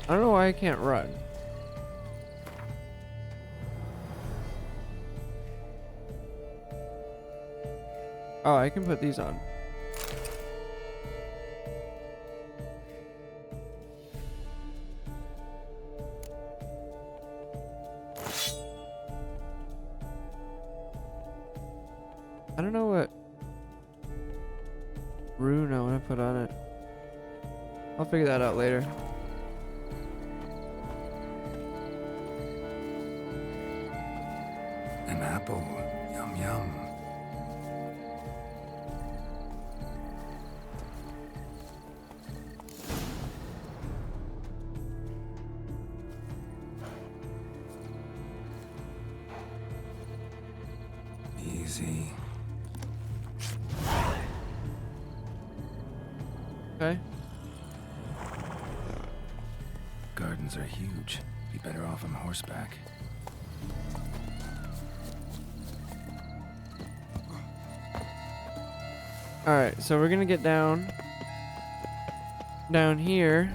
I don't know why I can't run. Oh, I can put these on. I don't know what rune I want to put on it. I'll figure that out later. An apple. Yum yum. Easy. Okay. Gardens are huge. Be better off on horseback. Alright, so we're gonna get down here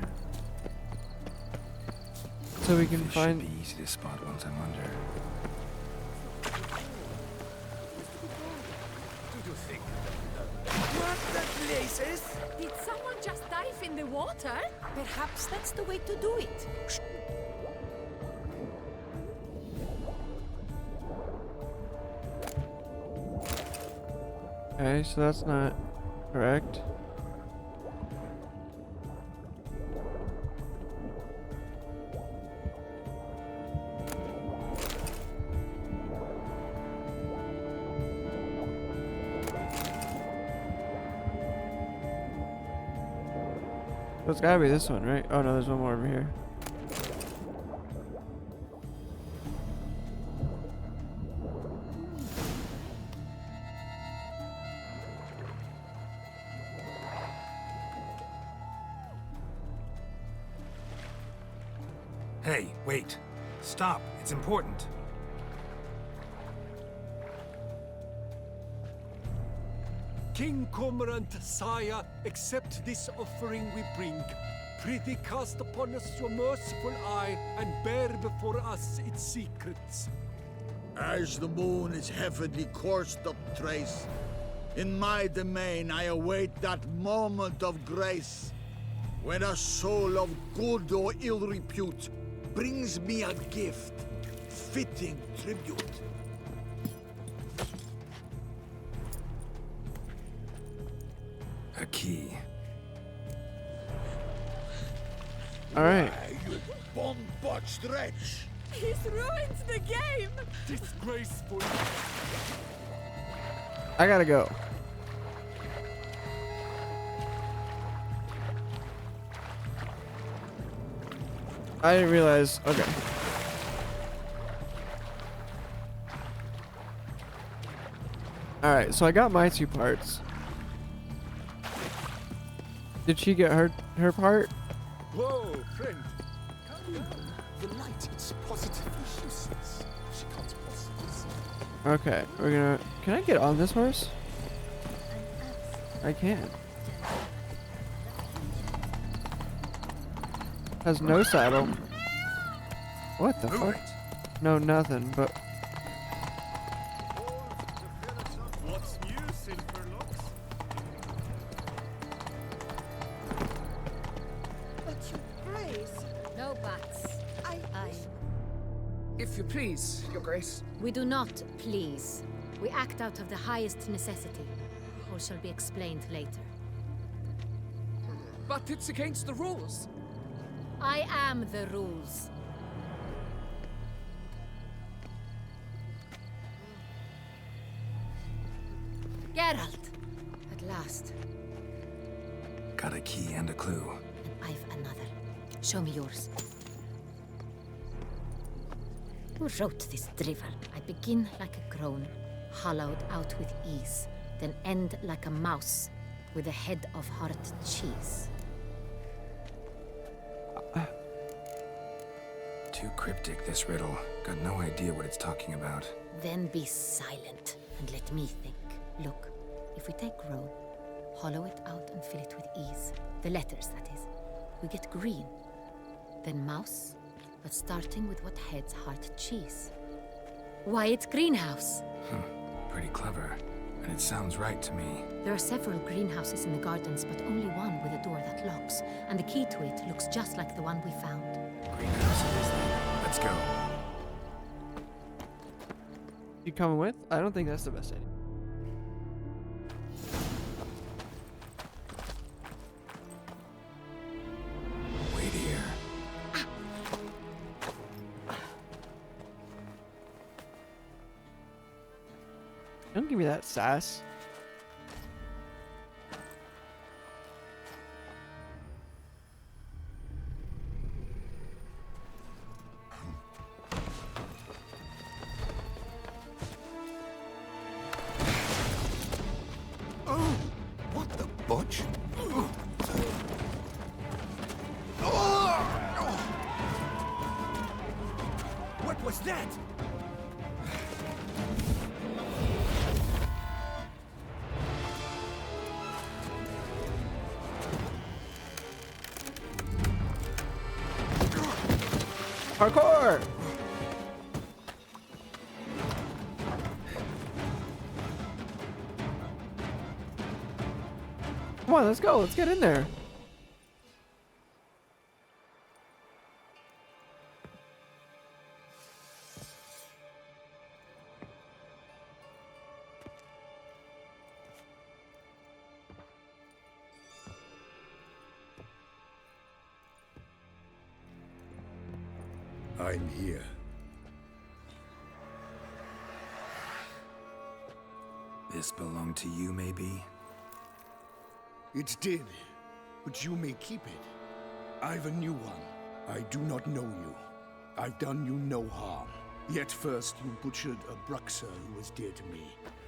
so we can Fish find. should be easy to spot once I'm under. What the places? Did someone just dive in the water? Perhaps that's the way to do it. Okay, so that's not correct. So it's gotta be this one, right? Oh no, there's one more over here. Hey, wait. Stop. It's important. King Cormorant, sire, accept this offering we bring. Prithee cast upon us your merciful eye, and bear before us its secrets. As the moon its heavenly course doth trace, in my domain I await that moment of grace, when a soul of good or ill repute brings me a gift, fitting tribute. A key. Alright. You bomb-botched wretch! He's ruined the game! Disgraceful. I gotta go. I didn't realize. Okay. Alright, so I got my 2 parts. Did she get her part? Whoa, friend. The light is positively useless. She can't possibly see. Okay, we're gonna. Can I get on this horse? I can. Has no saddle. What the fuck? No, nothing, but. What's new, Silverlocks? But your grace, No buts. I... If you please, Your Grace. We do not please. We act out of the highest necessity. All shall be explained later. But it's against the rules. I am the rules. Geralt! At last. Got a key and a clue. And I've another. Show me yours. Who wrote this drivel? I begin like a crone, hollowed out with ease, then end like a mouse with a head of hard cheese. Too cryptic, this riddle. Got no idea what it's talking about. Then be silent and let me think. Look, if we take roan, hollow it out and fill it with ease, the letters, that is, we get green. Then mouse, but starting with what heads heart cheese. Why, it's greenhouse. Pretty clever. And it sounds right to me. There are several greenhouses in the gardens, but only one with a door that locks, and the key to it looks just like the one we found. Greenhouse it is then. Let's go. You coming with? I don't think that's the best idea. Wait here. Don't give me that sass. Butch? What was that? Parkour! Come on, let's go. Let's get in there. I'm here. This belonged to you, maybe? It did, but you may keep it. I've a new one. I do not know you. I've done you no harm. Yet first you butchered a Bruxer who was dear to me.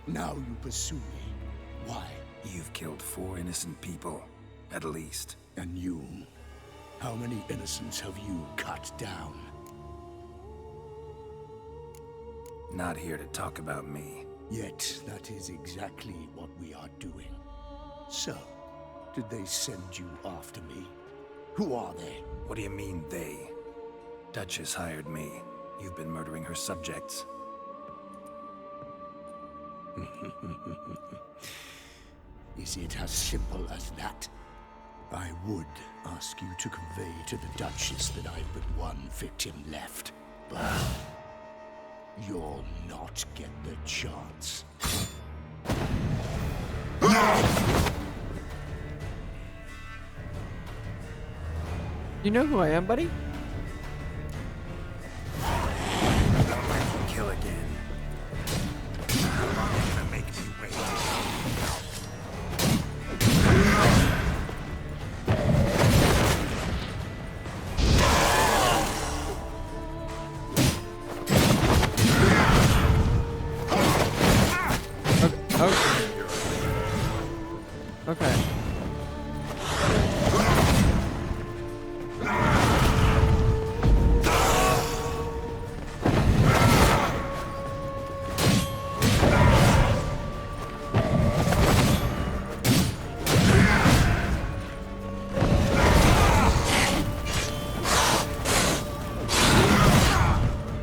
Now you pursue me. Why? You've killed 4 innocent people, at least. And you? How many innocents have you cut down? Not here to talk about me. Yet that is exactly what we are doing. So, did they send you after me? Who are they? What do you mean, they? Duchess hired me. You've been murdering her subjects. Is it as simple as that? I would ask you to convey to the Duchess that I've but one victim left, but you'll not get the chance. You know who I am, buddy? Kill again. How long are you gonna make me wait? Okay.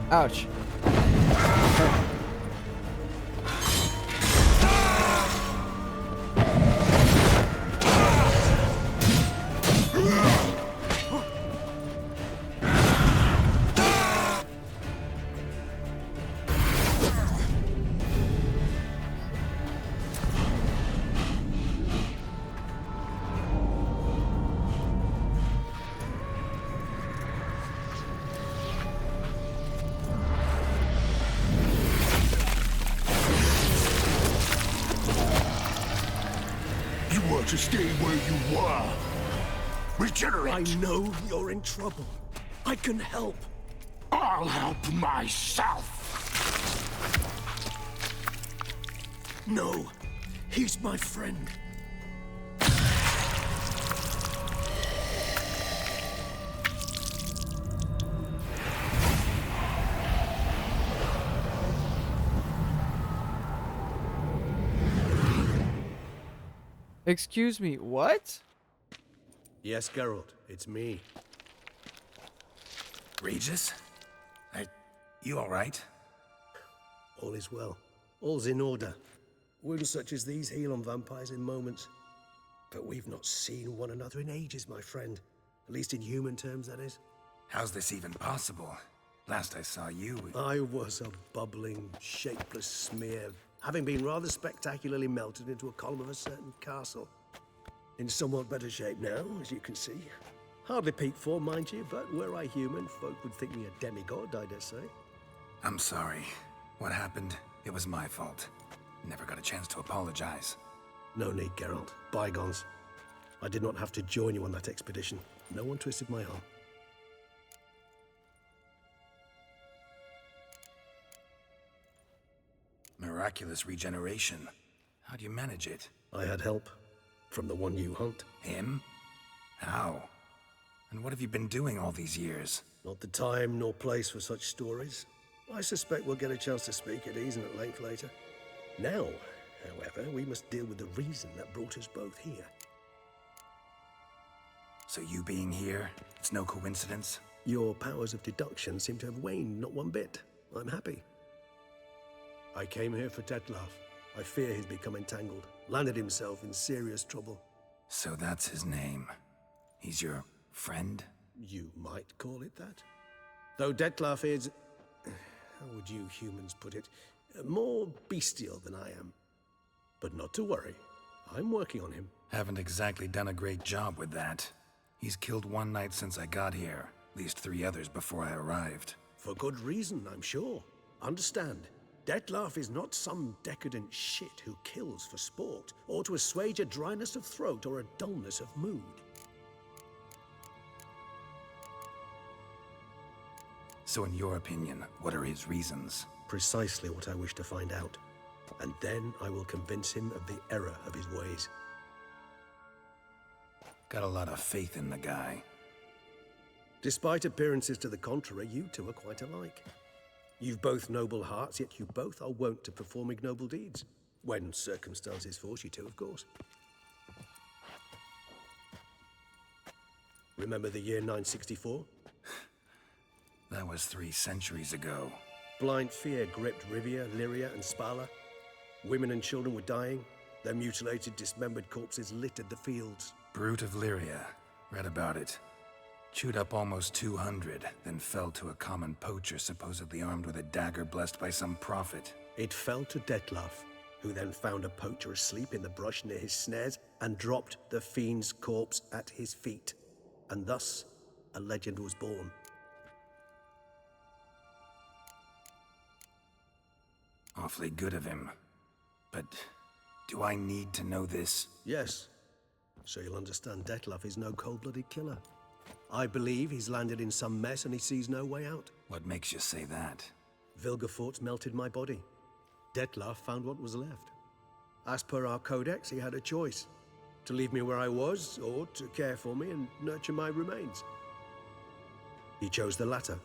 Ouch. You were to stay where you were. Regenerate! I know you're in trouble. I can help. I'll help myself! No, he's my friend. Excuse me, what? Yes, Geralt, it's me. Regis? You alright? All is well. All's in order. Wounds such as these heal on vampires in moments. But we've not seen one another in ages, my friend. At least in human terms, that is. How's this even possible? Last I saw you... I was a bubbling, shapeless smear, having been rather spectacularly melted into a column of a certain castle. In somewhat better shape now, as you can see. Hardly peak form, mind you, but were I human, folk would think me a demigod, I dare say. I'm sorry. What happened, it was my fault. Never got a chance to apologize. No need, Geralt. Bygones. I did not have to join you on that expedition. No one twisted my arm. Miraculous regeneration. How'd you manage it? I had help. From the one you hunt. Him? How? And what have you been doing all these years? Not the time nor place for such stories. I suspect we'll get a chance to speak at ease and at length later. Now, however, we must deal with the reason that brought us both here. So you being here, it's no coincidence? Your powers of deduction seem to have waned not one bit. I'm happy. I came here for Dettlaff. I fear he's become entangled, landed himself in serious trouble. So that's his name. He's your friend? You might call it that. Though Dettlaff is... how would you humans put it? More bestial than I am. But not to worry. I'm working on him. Haven't exactly done a great job with that. He's killed one knight since I got here. At least 3 others before I arrived. For good reason, I'm sure. Understand, Dettlaff is not some decadent shit who kills for sport, or to assuage a dryness of throat or a dullness of mood. So in your opinion, what are his reasons? Precisely what I wish to find out. And then I will convince him of the error of his ways. Got a lot of faith in the guy. Despite appearances to the contrary, you two are quite alike. You've both noble hearts, yet you both are wont to perform ignoble deeds. When circumstances force you to, of course. Remember the year 964? That was 3 centuries ago. Blind fear gripped Rivia, Lyria, and Spala. Women and children were dying. Their mutilated, dismembered corpses littered the fields. Brute of Lyria. Read about it. Chewed up almost 200, then fell to a common poacher supposedly armed with a dagger blessed by some prophet. It fell to Dettlaff, who then found a poacher asleep in the brush near his snares and dropped the fiend's corpse at his feet. And thus, a legend was born. Awfully good of him. But do I need to know this? Yes. So you'll understand Dettlaff is no cold-blooded killer. I believe he's landed in some mess and he sees no way out. What makes you say that? Vilgefortz melted my body. Dettlaff found what was left. As per our codex, he had a choice. To leave me where I was, or to care for me and nurture my remains. He chose the latter.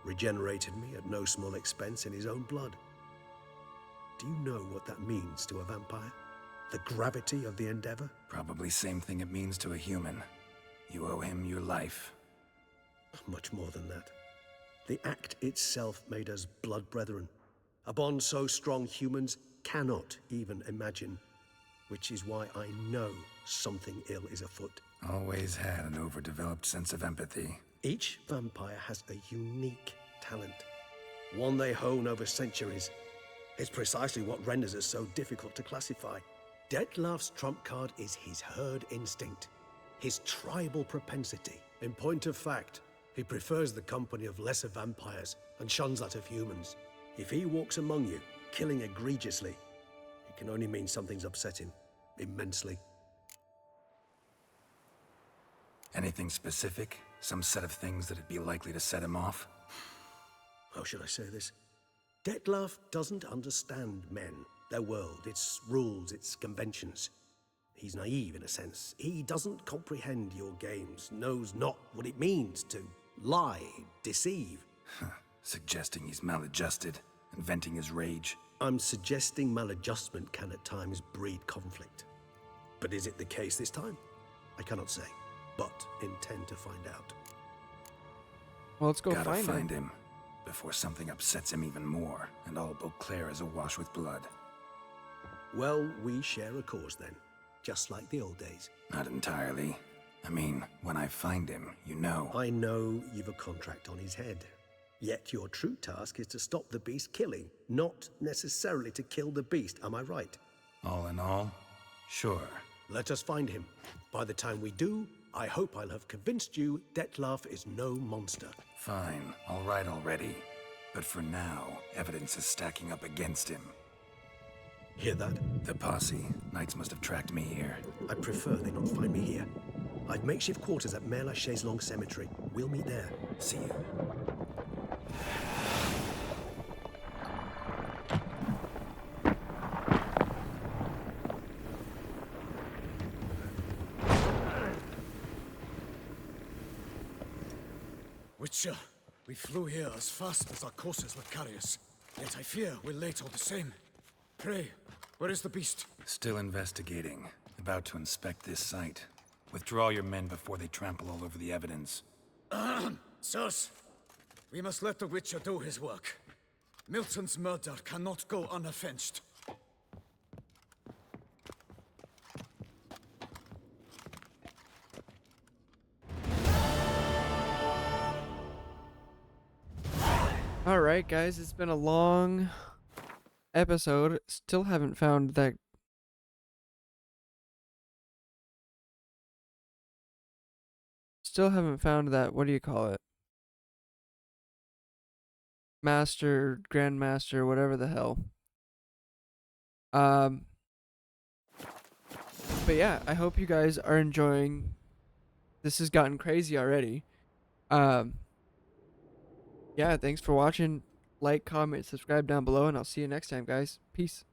Regenerated me at no small expense in his own blood. Do you know what that means to a vampire? The gravity of the endeavor? Probably same thing it means to a human. You owe him your life. Much more than that. The act itself made us blood brethren. A bond so strong humans cannot even imagine. Which is why I know something ill is afoot. Always had an overdeveloped sense of empathy. Each vampire has a unique talent. One they hone over centuries. It's precisely what renders us so difficult to classify. Dettlaff's trump card is his herd instinct. His tribal propensity. In point of fact, he prefers the company of lesser vampires and shuns that of humans. If he walks among you, killing egregiously, it can only mean something's upset him. Immensely. Anything specific? Some set of things that'd be likely to set him off? How should I say this? Dettlaff doesn't understand men, their world, its rules, its conventions. He's naive in a sense. He doesn't comprehend your games, knows not what it means to lie, deceive. Suggesting he's maladjusted and venting his rage. I'm suggesting maladjustment can at times breed conflict. But is it the case this time? I cannot say, but intend to find out. Well, let's go Gotta find him before something upsets him even more, and all Beauclair is awash with blood. Well, we share a cause then, just like the old days. Not entirely. I mean, when I find him, you know. I know you've a contract on his head. Yet your true task is to stop the beast killing, not necessarily to kill the beast, am I right? All in all, sure. Let us find him. By the time we do, I hope I'll have convinced you Dettlaff is no monster. Fine, all right already. But for now, evidence is stacking up against him. Hear that? The posse. Knights must have tracked me here. I prefer they not find me here. I've makeshift quarters at Mère Lachaise Long Cemetery. We'll meet there. See you. Witcher, we flew here as fast as our courses would carry us. Yet I fear we're late all the same. Pray, where is the beast? Still investigating. About to inspect this site. Withdraw your men before they trample all over the evidence. Sirs, we must let the Witcher do his work. Milton's murder cannot go unavenged. Alright, guys, it's been a long episode. Still haven't found that. What do you call it? Master, Grandmaster, whatever the hell. But yeah, I hope you guys are enjoying. This has gotten crazy already. Yeah, thanks for watching. Like, comment, subscribe down below, and I'll see you next time, guys. Peace.